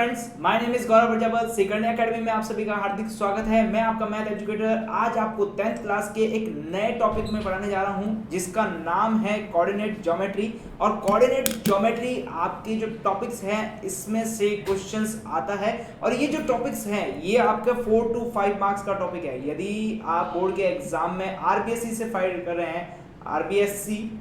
Friends, my name is Gaurav Prajapat. Second academy में आप सभी का हार्दिक स्वागत है। मैं आपका मैथ एजुकेटर आज आपको 10th क्लास के एक नए टॉपिक में पढ़ाने जा रहा हूं जिसका नाम है कोऑर्डिनेट ज्योमेट्री। और कोऑर्डिनेट ज्योमेट्री आपके जो टॉपिक्स हैं इसमें से क्वेश्चंस आता है और ये जो टॉपिक्स हैं ये आपका 4 to 5 मार्क्स का टॉपिक है। यदि आप बोर्ड के एग्जाम में आरबीएससी से फाइल कर रहे हैं, आरबीएससी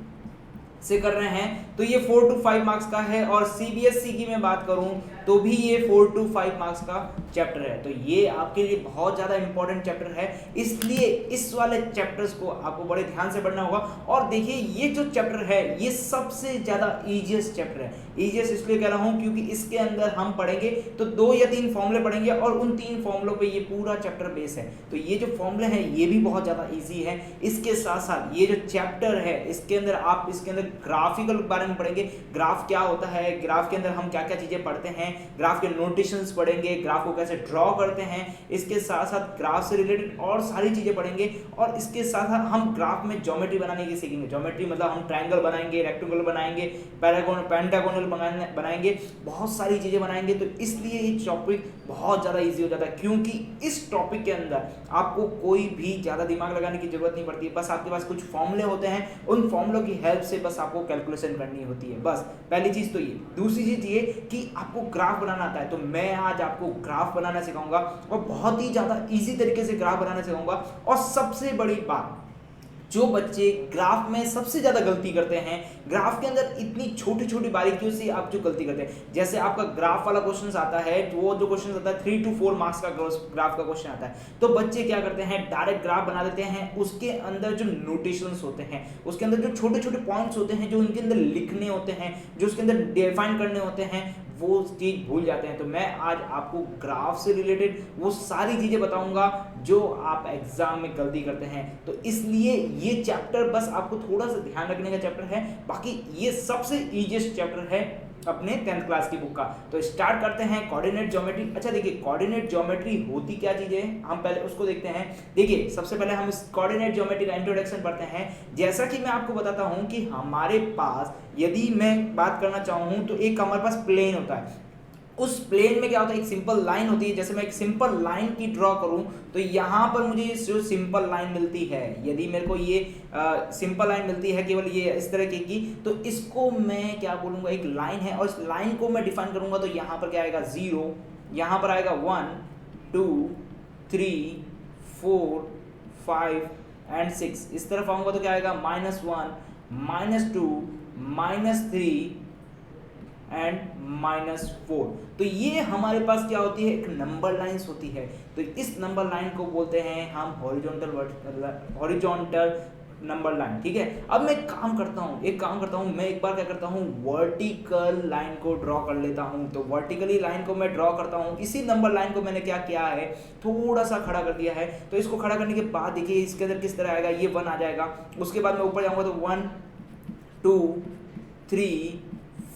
से कर रहे हैं तो ये 4 to 5 मार्क्स का है। और सीबीएसई की मैं बात करूं तो भी ये 4 to 5 मार्क्स का चैप्टर है। तो ये आपके लिए बहुत ज़्यादा इंपॉर्टेंट चैप्टर है, इसलिए इस वाले चैप्टर्स को आपको बड़े ध्यान से पढ़ना होगा। और देखिए ये जो चैप्टर है ये सबसे ज़्यादा ईजिएस्ट चैप्टर है। ईजिएस्ट इसलिए कह रहा हूँ क्योंकि इसके अंदर हम पढ़ेंगे तो 2 या 3 फॉर्मूले पढ़ेंगे और उन 3 फॉर्मूलों पे ये पूरा चैप्टर बेस है। तो ये जो फॉर्मूले हैं ये भी बहुत ज़्यादा ईजी है। इसके साथ साथ ये जो चैप्टर है इसके अंदर आप इसके अंदर ग्राफिकल बारे में पढ़ेंगे। ग्राफ क्या होता है, ग्राफ के अंदर हम क्या क्या चीज़ें पढ़ते हैं, ग्राफ के नोटेशंस पढ़ेंगे, ग्राफ को कैसे ड्रॉ करते हैं, इसके साथ साथ ग्राफ से रिलेटेड और सारी चीज़ें पढ़ेंगे। और इसके साथ साथ हम ग्राफ में ज्योमेट्री बनाने की सीखेंगे। ज्योमेट्री मतलब हम ट्रायंगल बनाएंगे, रेक्टेंगल बनाएंगे, पेंटागोनल बनाएंगे, बहुत सारी चीज़ें बनाएंगे। तो इसलिए ये टॉपिक बहुत ज़्यादा ईजी हो जाता है क्योंकि इस टॉपिक के अंदर आपको कोई भी ज़्यादा दिमाग लगाने की जरूरत नहीं पड़ती। बस आपके पास कुछ फॉर्मूले होते हैं, उन फॉर्मूलों की हेल्प से बस आपको कैलकुलेशन करनी होती है। बस पहली चीज़ तो ये। दूसरी चीज़ ये कि आपको ग्राफ बनाना आता है, तो मैं आज आपको ग्राफ बनाना सिखाऊंगा और बहुत ही ज़्यादा ईजी तरीके से ग्राफ बनाना सिखाऊंगा। और सबसे बड़ी बात, जो बच्चे ग्राफ में सबसे ज़्यादा गलती करते हैं, ग्राफ के अंदर इतनी छोटी छोटी बारीकियों से आप जो गलती करते हैं, जैसे आपका ग्राफ वाला क्वेश्चन आता है तो वो जो क्वेश्चन आता है 3 to 4 मार्क्स का ग्राफ का क्वेश्चन आता है, तो बच्चे क्या करते हैं डायरेक्ट ग्राफ बना देते हैं। उसके अंदर जो नोटेशंस होते हैं, उसके अंदर जो छोटे छोटे पॉइंट्स होते हैं, जो उनके अंदर लिखने होते हैं, जो उसके अंदर डिफाइन करने होते हैं, वो चीज़ भूल जाते हैं। तो मैं आज आपको ग्राफ से रिलेटेड वो सारी चीज़ें बताऊंगा जो आप एग्जाम में गलती करते हैं। तो इसलिए ये चैप्टर बस आपको थोड़ा सा ध्यान रखने का चैप्टर है, बाकी ये सबसे ईजिएस्ट चैप्टर है अपने 10th क्लास की बुक का। तो स्टार्ट करते हैं कोऑर्डिनेट ज्योमेट्री। अच्छा देखिए, कोऑर्डिनेट ज्योमेट्री होती क्या चीज़ है, हम पहले उसको देखते हैं। देखिए सबसे पहले हम इस कोऑर्डिनेट ज्योमेट्री का इंट्रोडक्शन पढ़ते हैं। जैसा कि मैं आपको बताता हूं कि हमारे पास, यदि मैं बात करना चाहूँ तो एक हमारे पास प्लेन होता है। उस प्लेन में क्या होता है, एक सिंपल लाइन होती है। जैसे मैं एक सिंपल लाइन की ड्रॉ करूं तो यहाँ पर मुझे जो सिंपल लाइन मिलती है, यदि मेरे को ये सिंपल लाइन मिलती है केवल ये इस तरह की, तो इसको मैं क्या बोलूँगा, एक लाइन है और इस लाइन को मैं डिफाइन करूँगा तो यहाँ पर क्या आएगा 0, यहाँ पर आएगा 1 2 3 4 5 एंड 6। इस तरफ आऊँगा तो क्या आएगा -1 -2 -3 एंड -4। तो ये हमारे पास क्या होती है, एक नंबर लाइंस होती है। तो इस नंबर लाइन को बोलते हैं हम हॉरिजॉन्टल नंबर लाइन। ठीक है, अब मैं एक काम करता हूँ, मैं एक बार क्या करता हूँ, वर्टिकल लाइन को ड्रॉ कर लेता हूँ। तो वर्टिकली लाइन को मैं ड्रॉ करता हूँ। इसी नंबर लाइन को मैंने क्या किया है, थोड़ा सा खड़ा कर दिया है। तो इसको खड़ा करने के बाद देखिए इसके अंदर किस तरह आएगा, ये 1 आ जाएगा। उसके बाद मैं ऊपर जाऊँगा तो 1 2 3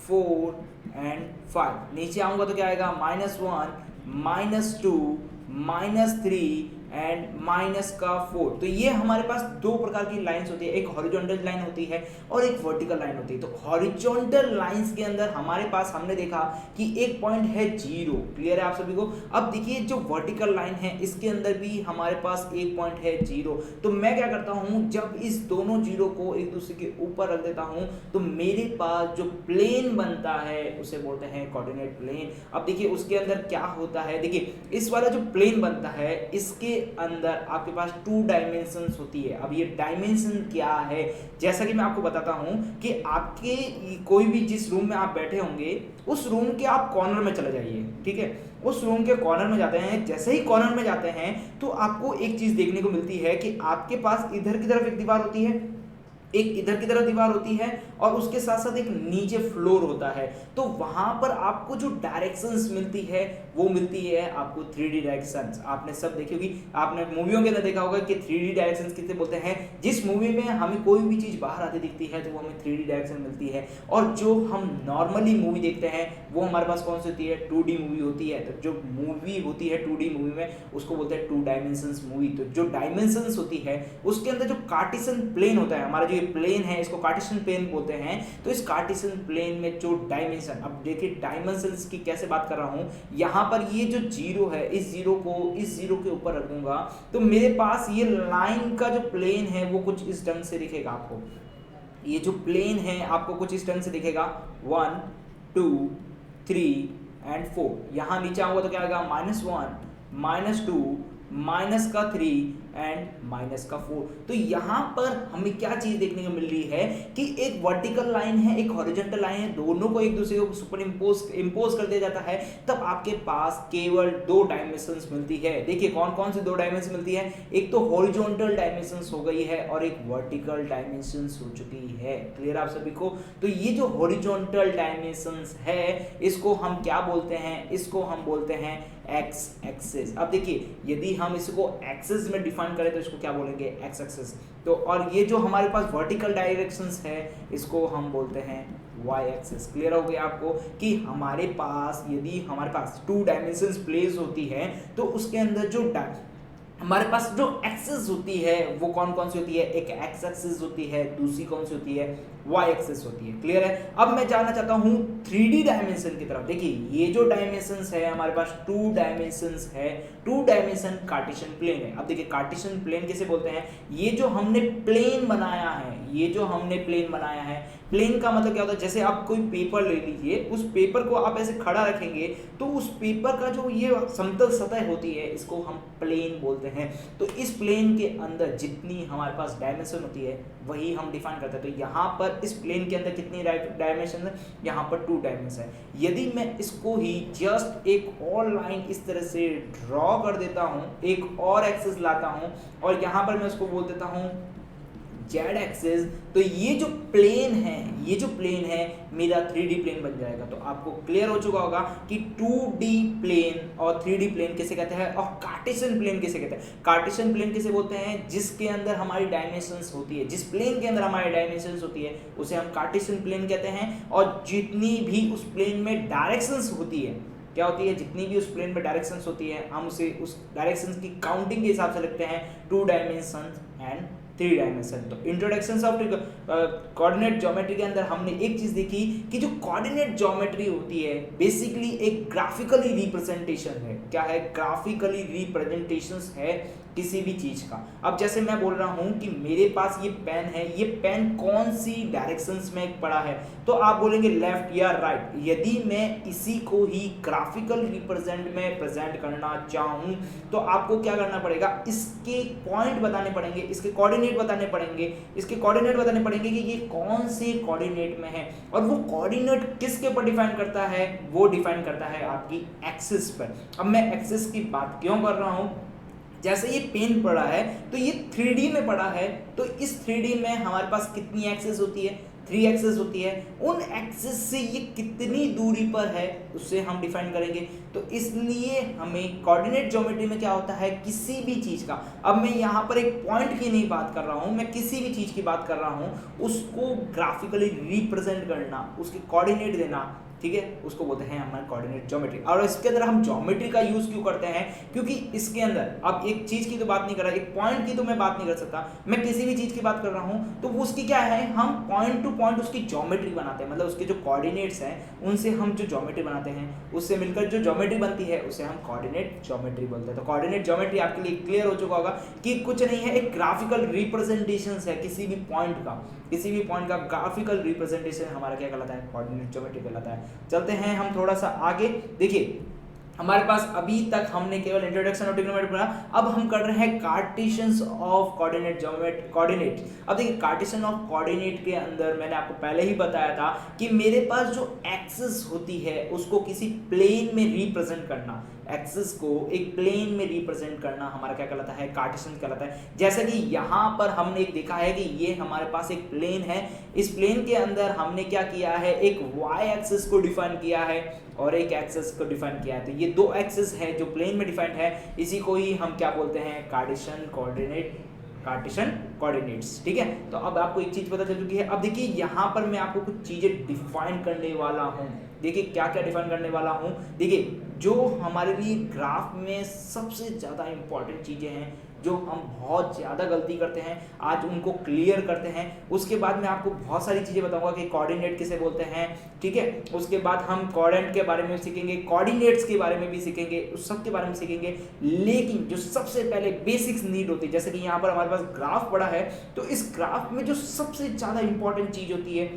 4 एंड 5। नीचे आऊंगा तो क्या आएगा -1 -2 -3 एंड -4। तो ये हमारे पास 2 प्रकार की लाइंस होती है, एक हॉरिजॉन्टल लाइन होती है और एक वर्टिकल लाइन होती है। तो हॉरिजॉन्टल लाइंस के अंदर हमारे पास, हमने देखा कि एक पॉइंट है 0। क्लियर है आप सभी को। अब देखिए जो वर्टिकल लाइन है इसके अंदर भी हमारे पास एक पॉइंट है 0। तो मैं क्या करता हूँ, जब इस दोनों 0 को एक दूसरे के ऊपर रख देता हूँ तो मेरे पास जो प्लेन बनता है उसे बोलते हैं कोऑर्डिनेट प्लेन। अब देखिए उसके अंदर क्या होता है, देखिए इस वाला जो प्लेन बनता है इसके अंदर आपके पास 2 डायमेंशंस होती है। अब ये डायमेंशन क्या है, जैसा कि मैं आपको बताता हूं कि आपके कोई भी जिस रूम में आप बैठे होंगे उस रूम के आप कॉर्नर में चले जाइए। ठीक है, उस रूम के कॉर्नर में जाते हैं, जैसे ही कॉर्नर में जाते हैं तो आपको एक चीज देखने को मिलती है कि आपके पास इधर की तरफ एक दीवार होती है, एक इधर की तरफ दीवार होती है और उसके साथ साथ एक नीचे फ्लोर होता है। तो वहां पर आपको जो डायरेक्शंस मिलती है वो मिलती है आपको 3D डायरेक्शंस। आपने सब देखी होगी, आपने मूवियों के अंदर देखा होगा कि 3D डायरेक्शंस किसे बोलते हैं। जिस मूवी में हमें कोई भी चीज़ बाहर आती दिखती है तो वो हमें 3D डायरेक्शन मिलती है। और जो हम नॉर्मली मूवी देखते हैं वो हमारे पास कौन सी होती है, 2D मूवी होती है। तो जो मूवी होती है 2D मूवी में उसको बोलते हैं 2 डायमेंशंस मूवी। तो जो डायमेंशंस होती है उसके अंदर जो कार्टेशियन प्लेन होता है, हमारा जो ये प्लेन है इसको कार्टेशियन प्लेन बोलते हैं। तो इस कार्टेशियन प्लेन में जो डायमेंशन, अब देखिए डायमेंशंस की कैसे बात कर रहा हूँ, यहाँ पर ये जो जीरो है इस जीरो को इस जीरो के ऊपर रखूंगा तो मेरे पास ये लाइन का जो प्लेन है वो कुछ इस ढंग से दिखेगा आपको। ये जो प्लेन है आपको कुछ इस ढंग से दिखेगा 1 2 3 एंड 4। यहाँ नीचे आऊंगा तो क्या आएगा -1 -2 -3 एंड -4। तो यहाँ पर हमें क्या चीज देखने को मिल रही है कि एक वर्टिकल लाइन है एक हॉरिजॉन्टल लाइन है, दोनों को एक दूसरे को सुपर इम्पोज कर दिया जाता है, तब आपके पास केवल 2 डायमेंशंस मिलती है। देखिए कौन कौन सी 2 डायमेंशन मिलती है, एक तो हॉरिजॉन्टल डायमेंशंस हो गई है और एक वर्टिकल डायमेंशंस हो चुकी है। क्लियर आप सभी को। तो ये जो हॉरिजॉन्टल डायमेंशंस है इसको हम क्या बोलते हैं, इसको हम बोलते हैं एक्स एक्सिस। अब देखिए यदि हम इसको एक्सिस में डिफाइन करें तो इसको क्या बोलेंगे, एक्स एक्सिस। तो और ये जो हमारे पास वर्टिकल डायरेक्शंस है इसको हम बोलते हैं वाई एक्सिस। क्लियर हो गया आपको कि हमारे पास यदि हमारे पास 2 डायमेंशंस प्लेस होती है तो उसके अंदर जो हमारे पास जो एक्सिस होती है वो कौन कौन सी होती है, एक एक्स एक्सिस होती है, दूसरी कौन सी होती है, वाई एक्सिस होती है। क्लियर है। अब मैं जानना चाहता हूँ 3D डायमेंशन की तरफ। देखिए ये जो डायमेंशंस है हमारे पास 2 डायमेंशंस है, 2 डायमेंशन कार्टेशियन प्लेन है। अब देखिए कार्टेशियन प्लेन किसे बोलते हैं, ये जो हमने प्लेन बनाया है, ये जो हमने प्लेन बनाया है, प्लेन का मतलब क्या होता है, जैसे आप कोई पेपर ले लीजिए, उस पेपर को आप ऐसे खड़ा रखेंगे तो उस पेपर का जो ये समतल सतह होती है इसको हम प्लेन बोलते हैं। तो इस प्लेन के अंदर जितनी हमारे पास डायमेंशन होती है वही हम डिफाइन करते हैं। तो यहाँ पर इस प्लेन के अंदर कितनी डायमेंशन है, यहाँ पर 2 डायमेंशन है। यदि मैं इसको ही जस्ट एक और लाइन इस तरह से ड्रॉ कर देता हूँ, एक और एक्सिस लाता हूँ और यहाँ पर मैं उसको बोल देता हूँ जेड एक्सिस, तो ये जो प्लेन है, ये जो प्लेन है मेरा 3D प्लेन बन जाएगा। तो आपको क्लियर हो चुका होगा कि 2D प्लेन और 3D प्लेन किसे कहते हैं और कार्टेशियन प्लेन किसे कहते हैं। कार्टेशियन प्लेन किसे बोलते हैं, जिसके अंदर हमारी डायमेंशंस होती है, जिस प्लेन के अंदर हमारी डायमेंशंस होती है उसे हम कार्टेशियन प्लेन कहते हैं। और जितनी भी उस प्लेन में डायरेक्शंस होती है, क्या होती है, जितनी भी उस प्लेन में डायरेक्शंस होती है हम उसे उस डायरेक्शंस की काउंटिंग के हिसाब से लिखते हैं 2 डायमेंशन एंड 3 डायमेंशन। तो इंट्रोडक्शन ऑफ कोऑर्डिनेट ज्योमेट्री के अंदर हमने एक चीज देखी कि जो कोऑर्डिनेट ज्योमेट्री होती है बेसिकली एक ग्राफिकली रिप्रेजेंटेशन है। क्या है, ग्राफिकली रिप्रेजेंटेशंस है किसी भी चीज का। अब जैसे मैं बोल रहा हूं कि मेरे पास ये पेन है, ये पेन कौन सी डायरेक्शंस में पड़ा है, तो आप बोलेंगे लेफ्ट या राइट। यदि मैं इसी को ही ग्राफिकल रिप्रेजेंट में प्रेजेंट करना चाहूं तो आपको क्या करना पड़ेगा, इसके पॉइंट बताने पड़ेंगे, इसके कोऑर्डिनेट बताने पड़ेंगे, इसके कोऑर्डिनेट बताने पड़ेंगे कि ये कौन से कोऑर्डिनेट में है। और वो कोऑर्डिनेट किसके ऊपर डिफाइन करता है, वो डिफाइन करता है आपकी एक्सिस पर। अब मैं एक्सिस की बात क्यों कर रहा हूं, जैसे ये पेन पड़ा है तो ये 3D में पड़ा है, तो इस 3D में हमारे पास कितनी एक्सिस होती है, 3 एक्सिस होती है। उन एक्सिस से ये कितनी दूरी पर है उससे हम डिफाइन करेंगे। तो इसलिए हमें कोऑर्डिनेट ज्योमेट्री में क्या होता है, किसी भी चीज का, अब मैं यहाँ पर एक पॉइंट की नहीं बात कर रहा हूँ, मैं किसी भी चीज की बात कर रहा हूँ, उसको ग्राफिकली रिप्रेजेंट करना, उसके कोऑर्डिनेट देना, ठीक है, उसको बोलते हैं हमारे कोऑर्डिनेट ज्योमेट्री। और इसके अंदर हम ज्योमेट्री का यूज क्यों करते हैं, क्योंकि इसके अंदर अब एक चीज की तो बात नहीं कर रहा, एक पॉइंट की तो मैं बात नहीं कर सकता, मैं किसी भी चीज की बात कर रहा हूं तो वो उसकी क्या है, हम पॉइंट टू पॉइंट उसकी ज्योमेट्री बनाते हैं, मतलब उसके जो कोऑर्डिनेट्स हैं उनसे हम जो ज्योमेट्री बनाते हैं, उससे मिलकर जो ज्योमेट्री बनती है उसे हम कोऑर्डिनेट ज्योमेट्री बोलते हैं। तो कोऑर्डिनेट ज्योमेट्री आपके लिए क्लियर हो चुका होगा कि कुछ नहीं है, एक ग्राफिकल रिप्रेजेंटेशन है किसी भी पॉइंट का, किसी भी पॉइंट का ग्राफिकल रिप्रेजेंटेशन हमारा क्या कहलाता है, कोऑर्डिनेट ज्योमेट्री कहलाता है। चलते हैं हम थोड़ा सा आगे। देखिए हमारे पास अभी तक हमने केवल इंट्रोडक्शन ऑफ ट्रिग्नोमेट्री पढ़ा, अब हम कर रहे हैं कार्टेशियंस ऑफ कोऑर्डिनेट। अब देखिए कार्टेशियन ऑफ कोऑर्डिनेट के अंदर मैंने आपको पहले ही बताया था कि मेरे पास जो एक्सिस होती है उसको किसी प्लेन में रिप्रेजेंट करना, एक्सिस को एक प्लेन में रिप्रेजेंट करना हमारा क्या कहलाता है, कार्टेशियन कहलाता है। जैसे कि यहाँ पर हमने एक देखा है कि ये हमारे पास एक प्लेन है, इस प्लेन के अंदर हमने क्या किया है, एक वाई एक्सिस को डिफाइन किया है और एक एक्सिस को डिफाइन किया है। तो ये 2 एक्सिस है जो प्लेन में डिफाइंड है, इसी को ही हम क्या बोलते हैं, कार्टेशियन कोऑर्डिनेट्स। ठीक है, तो अब आपको एक चीज पता चल चुकी है। अब देखिए यहाँ पर मैं आपको कुछ चीजें डिफाइन करने वाला हूँ। देखिए क्या क्या डिफाइन करने वाला हूँ। देखिए जो हमारे लिए ग्राफ में सबसे ज़्यादा इंपॉर्टेंट चीज़ें हैं, जो हम बहुत ज़्यादा गलती करते हैं, आज उनको क्लियर करते हैं। उसके बाद मैं आपको बहुत सारी चीज़ें बताऊंगा कि कोऑर्डिनेट किसे बोलते हैं, ठीक है। उसके बाद हम कोऑर्डिनेट के बारे में सीखेंगे, कोऑर्डिनेट्स के बारे में भी सीखेंगे, उस सब के बारे में सीखेंगे। लेकिन जो सबसे पहले बेसिक्स नीड होती है, जैसे कि यहाँ पर हमारे पास ग्राफ पड़ा है, तो इस ग्राफ में जो सबसे ज़्यादा इंपॉर्टेंट चीज़ होती है,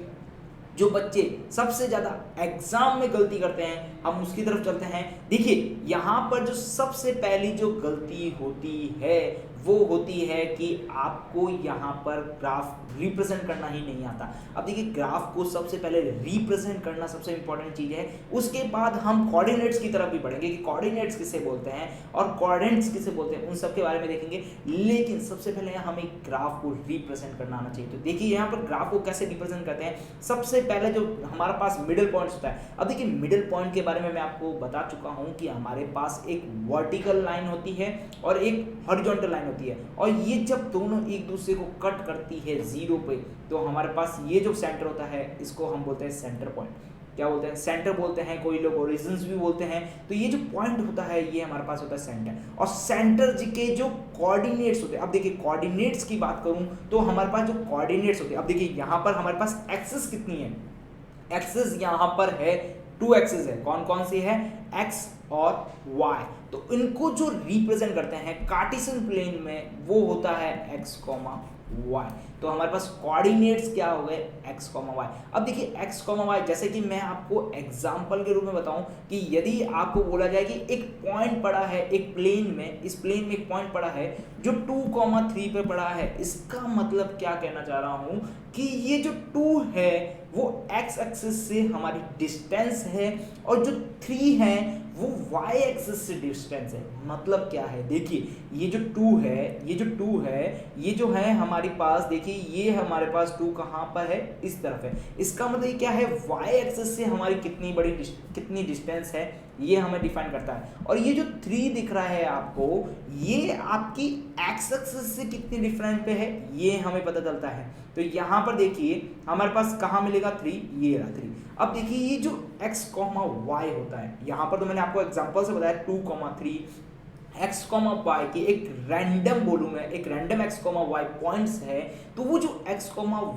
जो बच्चे सबसे ज़्यादा एग्जाम में गलती करते हैं, हम उसकी तरफ चलते हैं। देखिए यहाँ पर जो सबसे पहली जो गलती होती है वो होती है कि आपको यहाँ पर ग्राफ रिप्रेजेंट करना ही नहीं आता। अब देखिए ग्राफ को सबसे पहले रिप्रेजेंट करना सबसे इंपॉर्टेंट चीज़ है। उसके बाद हम कोऑर्डिनेट्स की तरफ भी बढ़ेंगे कि कोऑर्डिनेट्स किसे बोलते हैं और कोऑर्डिनेट्स किसे बोलते हैं, उन सब के बारे में देखेंगे। लेकिन सबसे पहले हमें ग्राफ को रिप्रेजेंट करना आना चाहिए। तो देखिए यहाँ पर ग्राफ को कैसे रिप्रेजेंट करते हैं। सबसे पहले जो हमारे पास मिडिल पॉइंट होता है, अब देखिए मिडिल पॉइंट के बारे में मैं आपको बता चुका हूँ कि हमारे पास एक वर्टिकल लाइन होती है और एक हॉरिजॉन्टल लाइन होती है, और ये जब दोनों एक दूसरे को कट करती है जीरो पे, तो हमारे पास ये जो सेंटर होता है इसको हम बोलते हैं सेंटर पॉइंट। क्या बोलते हैं? सेंटर बोलते हैं, कोई लोग ओरिजिन्स भी बोलते हैं। तो ये जो पॉइंट होता है ये हमारे पास होता है सेंटर, और सेंटर के जो कोऑर्डिनेट्स होते हैं, अब देखिए कोऑर्डिनेट्स की बात करूं तो हमारे पास जो कोऑर्डिनेट्स होते हैं, अब देखिए यहाँ पर हमारे पास एक्सिस कितनी है, एक्सिस यहाँ पर है 2 एक्सिस है। कौन कौन सी है? एक्स और वाई। तो इनको जो रिप्रेजेंट करते हैं कार्टेशियन प्लेन में वो होता है एक्स कॉमा वाई। तो हमारे पास कोऑर्डिनेट्स क्या हो गए? X comma y. अब देखिए एक्स कॉमा वाई, जैसे कि मैं आपको एग्जांपल के रूप में बताऊं कि यदि आपको बोला जाए कि एक पॉइंट पड़ा है एक प्लेन में, इस प्लेन में एक पॉइंट पड़ा है जो 2,3 पे पड़ा है, इसका मतलब क्या कहना चाह रहा हूं कि ये जो 2 है वो एक्स एक्सिस से हमारी डिस्टेंस है, और जो 3 है वो वाई एक्सिस से डिस्टेंस है। मतलब क्या है? देखिए ये जो 2 है, ये जो 2 है, ये जो है हमारे पास, देखिए ये हमारे पास 2 कहाँ पर है? इस तरफ है। इसका मतलब ये क्या है? वाई एक्सिस से हमारी कितनी डिस्टेंस है ये हमें डिफाइन करता है। और ये जो 3 दिख रहा है आपको, ये आपकी एक्स एक्सिस से कितनी डिफरेंट पे है ये हमें पता चलता है। तो यहाँ पर देखिए हमारे पास कहाँ मिलेगा 3, ये रहा 3। अब देखिए ये जो x, y होता है, यहाँ पर तो मैंने आपको एग्जांपल से बताया 2,3 x, y की एक रैंडम बोलूँ मैं, एक रैंडम x, y पॉइंट्स है। तो वो जो x,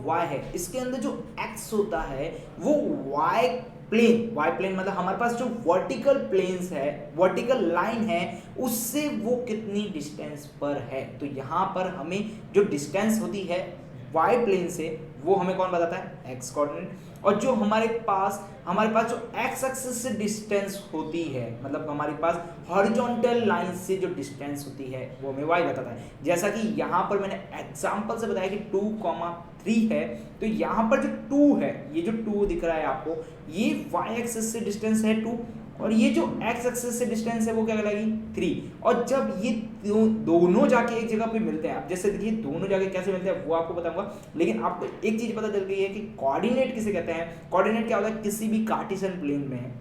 y है, इसके अंदर जो x होता है वो y प्लेन मतलब हमारे पास जो वर्टिकल प्लेन्स है, वर्टिकल लाइन है, उससे वो कितनी डिस्टेंस पर है। तो यहाँ पर हमें जो डिस्टेंस होती है y प्लेन से वो हमें कौन बताता है? x coordinate. और जो हमारे पास जो x एक्सिस से डिस्टेंस होती है, मतलब हमारे पास हॉरिजॉन्टल लाइन से जो डिस्टेंस होती है वो हमें y बताता है। जैसा कि यहाँ पर मैंने एग्जांपल से बताया कि 2,3 है, तो यहाँ पर जो 2 है, ये जो 2 दिख रहा है आपको, ये y एक्सिस से डिस्टेंस है 2, और ये जो x एक्सिस से डिस्टेंस है वो क्या कहलाएगी? 3। और जब ये दोनों जाके एक जगह पे मिलते हैं, अब जैसे देखिए दोनों जाके कैसे मिलते हैं वो आपको बताऊंगा, लेकिन आपको एक चीज पता चल गई है कि कोऑर्डिनेट किसे कहते हैं। कोऑर्डिनेट क्या होता है? किसी भी कार्टेशियन प्लेन में,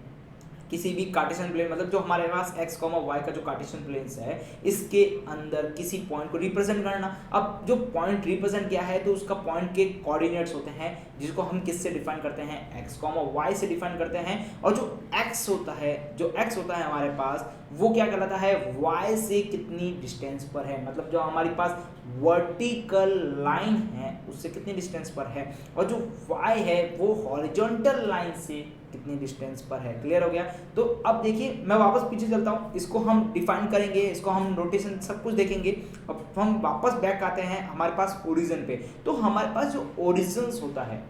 किसी भी कार्टेशियन प्लेन मतलब जो हमारे पास x, y का जो कार्टेशियन प्लेन्स है, इसके अंदर किसी पॉइंट को रिप्रेजेंट करना। अब जो पॉइंट रिप्रेजेंट किया है तो उसका पॉइंट के कोऑर्डिनेट्स होते हैं, जिसको हम किससे डिफाइन करते हैं? x, y से डिफाइन करते हैं। और जो x होता है हमारे पास, वो क्या कहलाता है? y से कितनी डिस्टेंस पर है, मतलब जो हमारे पास वर्टिकल लाइन है उससे कितनी डिस्टेंस पर है, और जो y है वो हॉरिजॉन्टल लाइन से कितनी डिस्टेंस पर है। क्लियर हो गया? तो अब देखिए मैं वापस पीछे चलता हूँ, इसको हम डिफाइन करेंगे, इसको हम नोटेशन सब कुछ देखेंगे। अब हम वापस बैक आते हैं हमारे पास ओरिजिन पे। तो हमारे पास जो ओरिजिन्स होता है,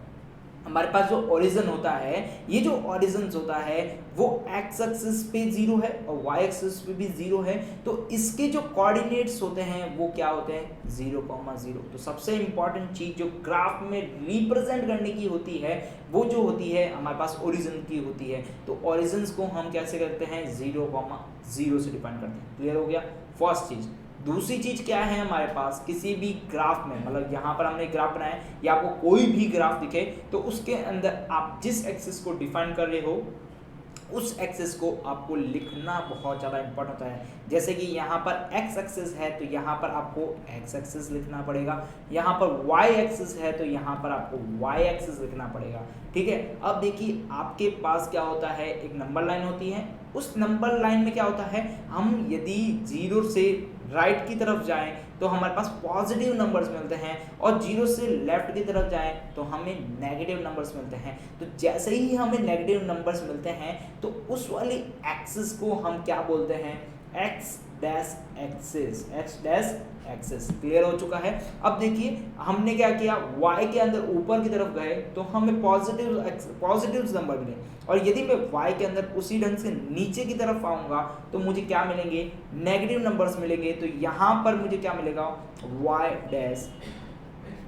हमारे पास जो ओरिजिन होता है, ये जो ओरिजिन होता है वो एक्स एक्सिस पे 0 है और वाई एक्सिस पे भी 0 है। तो इसके जो कोऑर्डिनेट्स होते हैं वो क्या होते हैं? 0,0। तो सबसे इंपॉर्टेंट चीज जो ग्राफ में रिप्रेजेंट करने की होती है वो जो होती है हमारे पास ओरिजिन की होती है। तो ओरिजिन्स को हम कैसे करते हैं? 0,0 से डिफाइन करते हैं। क्लियर हो गया? फर्स्ट चीज। दूसरी चीज क्या है हमारे पास? किसी भी ग्राफ में, मतलब यहाँ पर हमने ग्राफ बनाया या आपको कोई भी ग्राफ दिखे तो उसके अंदर आप जिस एक्सिस को डिफाइन कर रहे हो उस एक्सिस को आपको लिखना बहुत ज़्यादा इंपॉर्टेंट होता है। जैसे कि यहाँ पर एक्स एक्सिस है तो यहाँ पर आपको एक्स एक्सिस लिखना पड़ेगा, यहाँ पर वाई एक्सिस है तो यहाँ पर आपको वाई एक्सिस लिखना पड़ेगा। ठीक है, अब देखिए आपके पास क्या होता है, एक नंबर लाइन होती है, उस नंबर लाइन में क्या होता है, हम यदि जीरो से राइट की तरफ जाएं तो हमारे पास पॉजिटिव नंबर्स मिलते हैं, और जीरो से लेफ्ट की तरफ जाएं तो हमें नेगेटिव नंबर्स मिलते हैं। तो जैसे ही हमें नेगेटिव नंबर्स मिलते हैं तो उस वाली एक्सिस को हम क्या बोलते हैं, x dash axis, x dash axis. Clear हो चुका है। अब देखिए हमने क्या किया, y के अंदर ऊपर की तरफ गए तो हमें पॉजिटिव नंबर मिले, और यदि मैं y के अंदर उसी ढंग से नीचे की तरफ आऊंगा तो मुझे क्या मिलेंगे, नेगेटिव नंबर्स मिलेंगे। तो यहाँ पर मुझे क्या मिलेगा, y डैश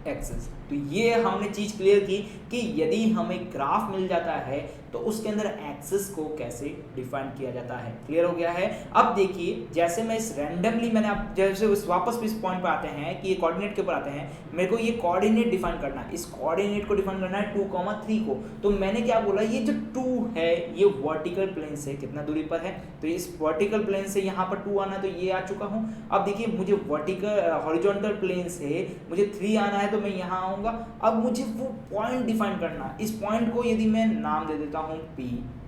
एक्सिस। तो ये हमने चीज क्लियर की कि यदि हमें ग्राफ मिल जाता है तो उसके अंदर एक्सिस को कैसे डिफाइन किया जाता है। क्लियर हो गया है। अब देखिए जैसे मैं इस रैंडमली मैंने आप जैसे वापस इस पॉइंट पर आते हैं कि ये कोऑर्डिनेट के ऊपर आते हैं, मेरे को ये कोऑर्डिनेट डिफाइन करना है, इस कोऑर्डिनेट को डिफाइन करना है 2,3 को। तो मैंने क्या बोला, ये जो 2 है ये वर्टिकल प्लेन से कितना दूरी पर है, तो इस वर्टिकल प्लेन से यहाँ पर 2 आना, तो ये आ चुका हूँ। अब देखिए मुझे वर्टिकल हॉरिजॉन्टल प्लेन से मुझे 3 आना है, तो मैं यहाँ आऊँगा। अब मुझे वो पॉइंट डिफाइन करना, इस पॉइंट को यदि मैं नाम दे देता हूँ P,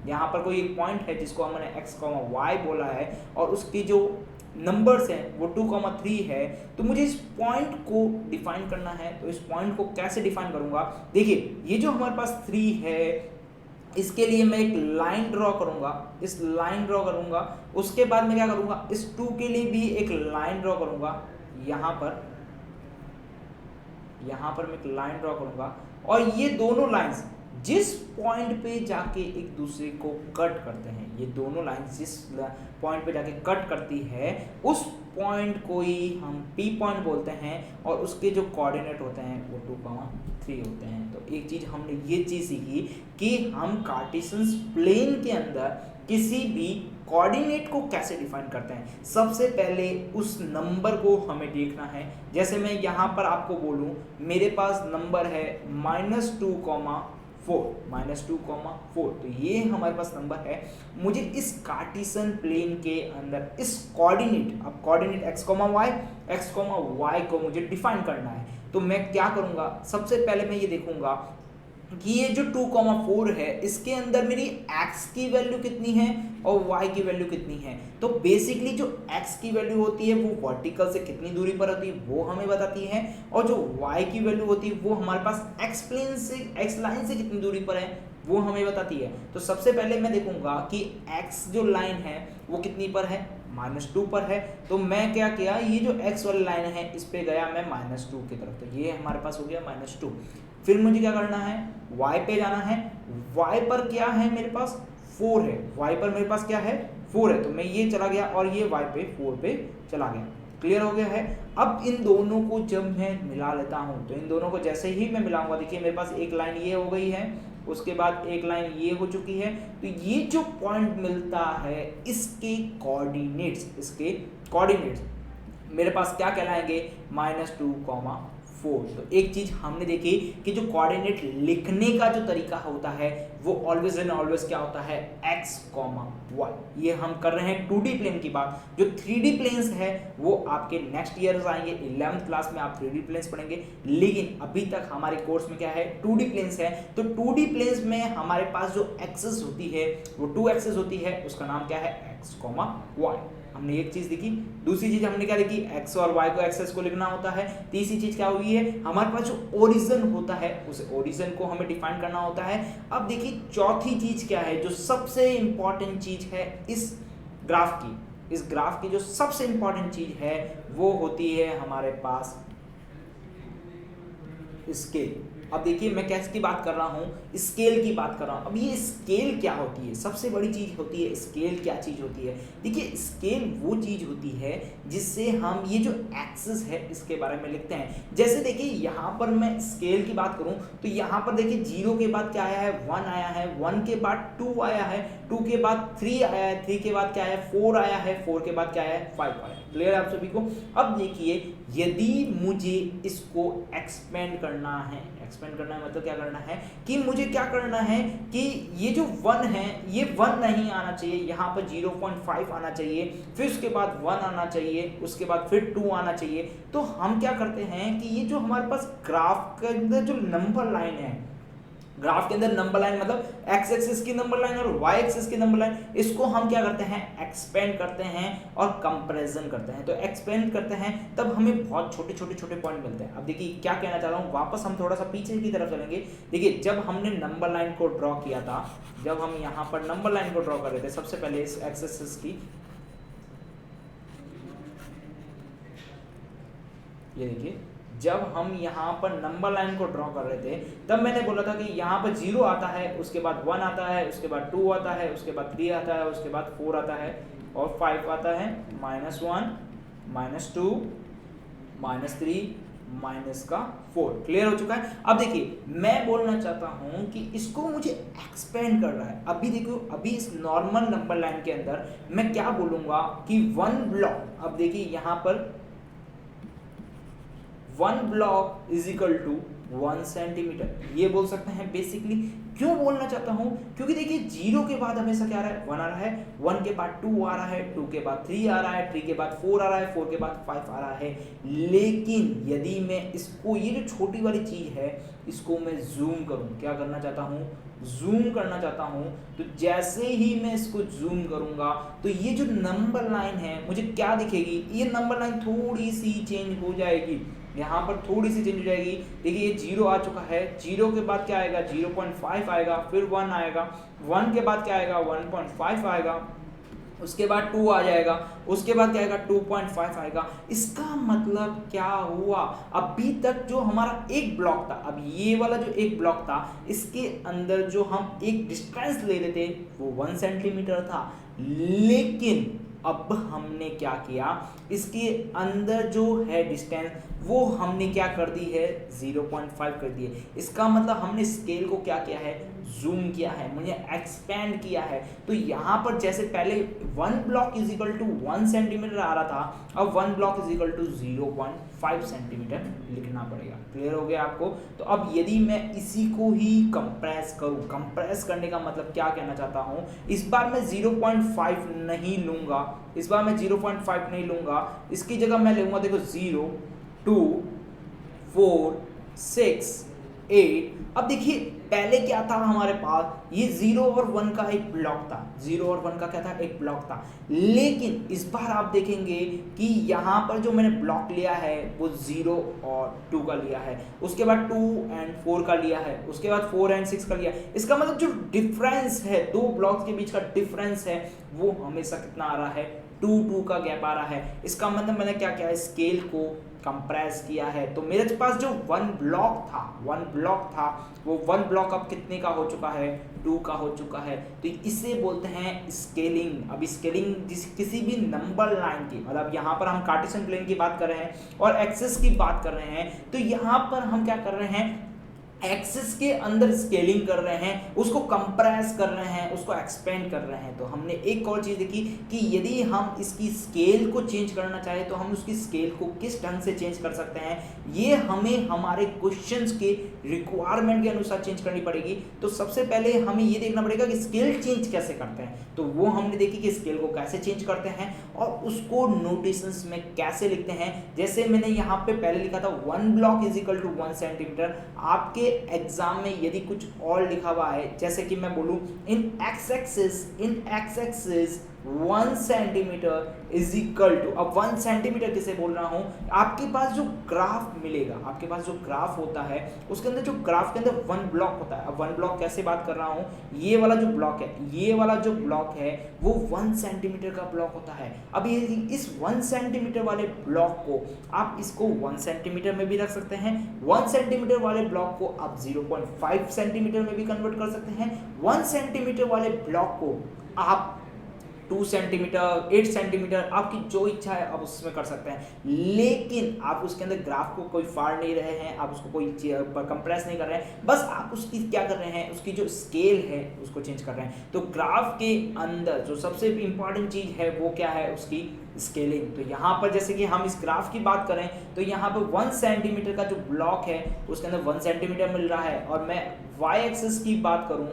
यहाँ पर कोई एक पॉइंट है जिसको हमने x, y बोला है, और उसकी जो नंबर्स हैं वो 2,3 है, तो मुझे इस पॉइंट को डिफाइन करना है। तो इस पॉइंट को कैसे डिफाइन करूंगा, देखिए ये जो हमारे पास 3 है इसके लिए मैं एक लाइन ड्रॉ करूंगा, इस लाइन ड्रॉ करूंगा, उसके बाद मैं क्या करूंगा, इस 2 के लिए भी एक लाइन ड्रॉ करूंगा, यहाँ पर मैं एक लाइन ड्रॉ करूंगा, और ये दोनों लाइंस जिस पॉइंट पे जाके एक दूसरे को कट करते हैं, ये दोनों लाइंस जिस पॉइंट पे जाके कट करती है उस पॉइंट को ही हम P पॉइंट बोलते हैं, और उसके जो कोऑर्डिनेट होते हैं वो 2,3 होते हैं। तो एक चीज हमने ये चीज सीखी कि हम कार्टेशियन प्लेन के अंदर किसी भी कोऑर्डिनेट को कैसे डिफाइन करते हैं। सबसे पहले उस नंबर को हमें देखना है। जैसे मैं यहाँ पर आपको बोलूँ मेरे पास नंबर है -2,4, तो ये हमारे पास नंबर है। मुझे इस कार्टेशियन प्लेन के अंदर इस कोऑर्डिनेट, अब कोऑर्डिनेट x, y को मुझे डिफाइन करना है। तो मैं क्या करूँगा, सबसे पहले मैं ये देखूंगा कि ये जो 2,4 है इसके अंदर मेरी x की वैल्यू कितनी है और y की वैल्यू कितनी है। तो बेसिकली जो x की वैल्यू होती है वो वर्टिकल से कितनी दूरी पर होती है वो हमें बताती है, और जो y की वैल्यू होती है वो हमारे पास x प्लेन से, x लाइन से कितनी दूरी पर है वो हमें बताती है। तो सबसे पहले मैं देखूंगा कि x जो लाइन है वो कितनी पर है, -2 पर है। तो मैं क्या किया, ये जो x वाली लाइन है इस पे गया मैं -2 की तरफ, तो ये हमारे पास हो गया -2। फिर मुझे क्या करना है, y पे जाना है। y पर क्या है, मेरे पास 4 है, y पर मेरे पास क्या है 4 है, तो मैं ये चला गया और ये y पे 4 पे चला गया। क्लियर हो गया है। अब इन दोनों को जब मैं मिला लेता हूं, तो इन दोनों को जैसे ही मैं मिलाऊंगा, देखिए मेरे पास एक लाइन ये हो गई है, उसके बाद एक लाइन ये हो चुकी है। तो ये जो पॉइंट मिलता है इसके कोऑर्डिनेट्स मेरे पास क्या कहलाएंगे, -2,4। तो एक चीज हमने देखी कि जो कोऑर्डिनेट लिखने का जो तरीका होता है वो ऑलवेज एंड ऑलवेज क्या होता है, x, y। ये हम कर रहे हैं 2D प्लेन की बात। जो 3D प्लेन्स है वो आपके नेक्स्ट ईयर आएंगे, 11th क्लास में आप 3D प्लेन्स पढ़ेंगे, लेकिन अभी तक हमारे कोर्स में क्या है 2D प्लेन्स है। तो 2D प्लेन्स में हमारे पास जो एक्सिस होती है वो 2 एक्सिस होती है, उसका नाम क्या है, x, y। हमने एक चीज देखी। दूसरी चीज हमने क्या देखी, x और y को एक्सेस को लिखना होता है। तीसरी चीज क्या हुई है, हमारे पास जो ओरिजिन होता है उस ओरिजिन को हमें डिफाइन करना होता है। अब देखिए चौथी चीज क्या है, जो सबसे इंपॉर्टेंट चीज है इस ग्राफ की जो सबसे इंपॉर्टेंट चीज है वो होती है हमारे पास स्केल। अब देखिए मैं किसकी बात कर रहा हूँ, स्केल की बात कर रहा हूँ। अब ये स्केल क्या होती है, सबसे बड़ी चीज होती है स्केल। क्या चीज होती है, देखिए स्केल वो चीज होती है जिससे हम ये जो एक्सिस है इसके बारे में लिखते हैं। जैसे देखिए यहाँ पर मैं स्केल की बात करूँ तो यहाँ पर देखिए 0 के बाद क्या आया है, 1 आया है, 1 के बाद 2 आया है, 2 के बाद 3 आया है, 3 के बाद क्या है, 4 आया है, 4 के बाद क्या है, 5 आया है। क्लियर है आप सभी को। अब देखिए यदि मुझे इसको एक्सपेंड करना है मतलब क्या करना है कि मुझे क्या करना है कि ये जो 1 है ये 1 नहीं आना चाहिए, यहाँ पर 0.5 आना चाहिए, फिर उसके बाद 1 आना चाहिए, उसके बाद फिर 2 आना चाहिए। तो हम क्या करते हैं कि ये जो हमारे पास ग्राफ के अंदर जो नंबर लाइन है, ग्राफ के अंदर नंबर लाइन मतलब एक्स एक्सिस की नंबर लाइन और वाई एक्सिस की नंबर लाइन, इसको हम क्या करते हैं एक्सपेंड करते हैं और कंपैरिजन करते हैं। तो एक्सपेंड करते हैं तब हमें बहुत छोटे छोटे पॉइंट मिलते हैं। अब देखिए क्या कहना चाह रहा हूँ, वापस हम थोड़ा सा पीछे की तरफ चलेंगे। देखिए जब हमने नंबर लाइन को ड्रॉ किया था, जब हम यहाँ पर नंबर लाइन को ड्रॉ कर रहे थे, सबसे पहले इस एक्स एक्सिस की, ये देखिए जब हम यहाँ पर नंबर लाइन को ड्रॉ कर रहे थे तब मैंने बोला था कि यहाँ पर 0 आता है, उसके बाद 1 आता है, उसके बाद 2 आता है, उसके बाद 3 आता है, उसके बाद 4 आता है और 5 आता है, -1 -2 -3 -4। क्लियर हो चुका है। अब देखिए मैं बोलना चाहता हूँ कि इसको मुझे एक्सपेंड कर रहा है। अभी देखो अभी इस नॉर्मल नंबर लाइन के अंदर मैं क्या बोलूँगा कि 1 ब्लॉक, अब देखिए यहाँ पर 1 block is equal to 1 centimetre, ये बोल सकते हैं बेसिकली। क्यों बोलना चाहता हूं, क्योंकि देखिए 0 के बाद हमेशा क्या आ रहा है 1 आ रहा है, 1 के बाद 2 आ रहा है, 2 के बाद 3 आ रहा है, 3 के बाद 4 आ रहा है, 4 के बाद 5 आ रहा है। लेकिन यदि मैं इसको, ये जो छोटी वाली चीज है इसको मैं जूम करूं, क्या करना चाहता हूं, जूम करना चाहता हूं, तो जैसे ही मैं इसको जूम करूंगा तो ये जो नंबर लाइन है मुझे क्या दिखेगी, ये नंबर लाइन थोड़ी सी चेंज हो जाएगी, यहाँ पर थोड़ी सी चेंज हो जाएगी। देखिए ये 0 आ चुका है, 0 के बाद क्या आएगा 0.5 आएगा, फिर 1 आएगा, 1 के बाद क्या आएगा 1.5 आएगा, उसके बाद 2 आ जाएगा, उसके बाद क्या आएगा 2.5 आएगा। इसका मतलब क्या हुआ, अभी तक जो हमारा एक ब्लॉक था, अब ये वाला जो एक ब्लॉक था इसके अंदर जो हम एक डिस्टेंस ले रहे थे वो 1 सेंटीमीटर था, लेकिन अब हमने क्या किया, इसके अंदर जो है डिस्टेंस वो हमने क्या कर दी है 0.5 कर दी है। इसका मतलब हमने स्केल को क्या किया है, जूम किया है, मुझे एक्सपेंड किया है। तो यहाँ पर जैसे पहले 1 block is equal to 1 centimetre आ रहा था, अब 1 block is equal to 0.5 centimetre लिखना पड़ेगा। क्लियर हो गया आपको। तो अब यदि मैं इसी को ही कंप्रेस करूँ, कंप्रेस करने का मतलब क्या कहना चाहता हूँ, इस बार मैं 0.5 नहीं लूँगा, इस बार मैं 0.5 नहीं लूँगा, इसकी जगह मैं लूँगा देखो 0 2 4 6 8। अब देखिए पहले क्या था हमारे पास, ये 0 और 1 का एक ब्लॉक था, 0 और 1 का क्या था एक ब्लॉक था, लेकिन इस बार आप देखेंगे कि यहाँ पर जो मैंने ब्लॉक लिया है वो 0 और 2 का लिया है, उसके बाद 2 और 4 का लिया है, उसके बाद 4 और 6 का लिया है। इसका मतलब जो डिफरेंस है, दो ब्लॉक्स के बीच का डिफरेंस है वो हमेशा कितना आ रहा है 2 का गैप आ रहा है। इसका मतलब मैंने क्या किया, स्केल को कंप्रेस किया है। तो मेरे पास जो 1 ब्लॉक था वो 1 ब्लॉक अब कितने का हो चुका है 2 का हो चुका है। तो इसे बोलते हैं स्केलिंग। अब स्केलिंग किसी भी नंबर लाइन की, मतलब यहाँ पर हम कार्टेशियन प्लेन की बात कर रहे हैं और एक्सिस की बात कर रहे हैं, तो यहाँ पर हम क्या कर रहे हैं, एक्सिस के अंदर स्केलिंग कर रहे हैं, उसको कंप्रेस कर रहे हैं, उसको एक्सपेंड कर रहे हैं। तो हमने एक और चीज देखी कि यदि हम इसकी स्केल को चेंज करना चाहें तो हम उसकी स्केल को किस ढंग से चेंज कर सकते हैं, ये हमें हमारे क्वेश्चंस के रिक्वायरमेंट के अनुसार चेंज करनी पड़ेगी। तो सबसे पहले हमें ये देखना पड़ेगा कि स्केल चेंज कैसे करते हैं। तो वो हमने देखी कि स्केल को कैसे चेंज करते हैं और उसको नोटेशंस में कैसे लिखते हैं। जैसे मैंने यहाँ पे पहले लिखा था 1 block is equal to 1 centimetre. आपके एग्जाम में यदि कुछ और लिखा हुआ है, जैसे कि मैं बोलूं in x axis 1 centimetre is equal to, अब 1 सेंटीमीटर किसे बोल रहा हूं, आपके पास जो ग्राफ मिलेगा, आपके पास जो ग्राफ होता है उसके अंदर, जो ग्राफ के अंदर 1 ब्लॉक होता है। अब 1 ब्लॉक कैसे बात कर रहा हूं, ये वाला जो ब्लॉक है, ये वाला जो ब्लॉक है वो 1 सेंटीमीटर का ब्लॉक होता है। अब ये इस 1 सेंटीमीटर वाले ब्लॉक को आप इसको 1 सेंटीमीटर में भी रख सकते हैं, 1 सेंटीमीटर वाले ब्लॉक को आप 0.5 सेंटीमीटर में भी कन्वर्ट कर सकते हैं, 1 सेंटीमीटर वाले ब्लॉक को आप 2 सेंटीमीटर 8 सेंटीमीटर, आपकी जो इच्छा है आप उसमें कर सकते हैं। लेकिन आप उसके अंदर ग्राफ को कोई फाड़ नहीं रहे हैं, आप उसको कोई कंप्रेस नहीं कर रहे हैं, बस आप उसकी क्या कर रहे हैं, उसकी जो स्केल है उसको चेंज कर रहे हैं। तो ग्राफ के अंदर जो सबसे इंपॉर्टेंट चीज है वो क्या है, उसकी स्केलिंग। तो यहाँ पर जैसे कि हम इस ग्राफ की बात करें तो यहाँ पर 1 सेंटीमीटर का जो ब्लॉक है उसके अंदर 1 सेंटीमीटर मिल रहा है, और मैं वाई एक्सिस की बात करूँ,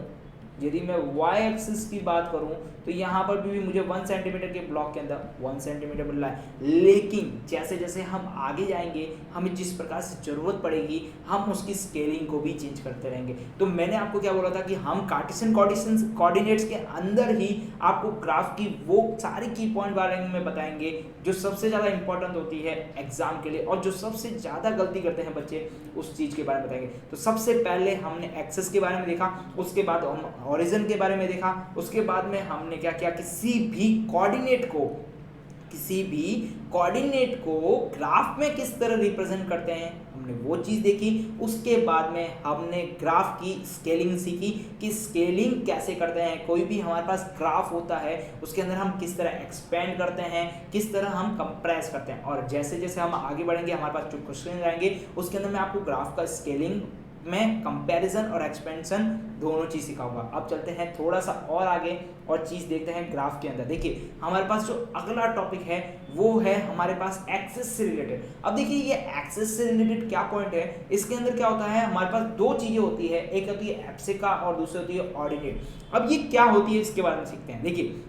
यदि मैं वाई एक्सिस की बात करूं तो यहाँ पर भी मुझे 1 सेंटीमीटर के ब्लॉक के अंदर 1 सेंटीमीटर मिल रहा है। लेकिन जैसे जैसे हम आगे जाएंगे हमें जिस प्रकार से ज़रूरत पड़ेगी हम उसकी स्केलिंग को भी चेंज करते रहेंगे। तो मैंने आपको क्या बोला था कि हम कार्टेशियन कोऑर्डिनेट्स के अंदर ही आपको ग्राफ की वो सारी की पॉइंट बारे में बताएंगे जो सबसे ज़्यादा इंपॉर्टेंट होती है एग्जाम के लिए, और जो सबसे ज़्यादा गलती करते हैं बच्चे उस चीज़ के बारे में बताएंगे। तो सबसे पहले हमने एक्सेस के बारे में देखा, उसके बाद हम ओरिजिन के बारे में देखा, उसके बाद में हमने क्या किया, किसी भी कोऑर्डिनेट को ग्राफ में किस तरह रिप्रेजेंट करते हैं हमने वो चीज़ देखी। उसके बाद में हमने ग्राफ की स्केलिंग सीखी कि स्केलिंग कैसे करते हैं, कोई भी हमारे पास ग्राफ होता है उसके अंदर हम किस तरह एक्सपेंड करते हैं, किस तरह हम कंप्रेस करते हैं। और जैसे जैसे हम आगे बढ़ेंगे हमारे पास जो क्वेश्चन आएंगे उसके अंदर मैं आपको ग्राफ का स्केलिंग में कंपैरिजन और एक्सपेंशन दोनों चीज़ सिखाऊंगा। अब चलते हैं थोड़ा सा और आगे और चीज़ देखते हैं ग्राफ के अंदर। देखिए हमारे पास जो अगला टॉपिक है वो है हमारे पास एक्सेस से रिलेटेड। अब देखिए ये एक्सेस से रिलेटेड क्या पॉइंट है, इसके अंदर क्या होता है, हमारे पास दो चीज़ें होती है, एक होती है एब्सिका और दूसरी होती है ऑर्डिनेट। अब ये क्या होती है इसके बारे में सीखते हैं। देखिए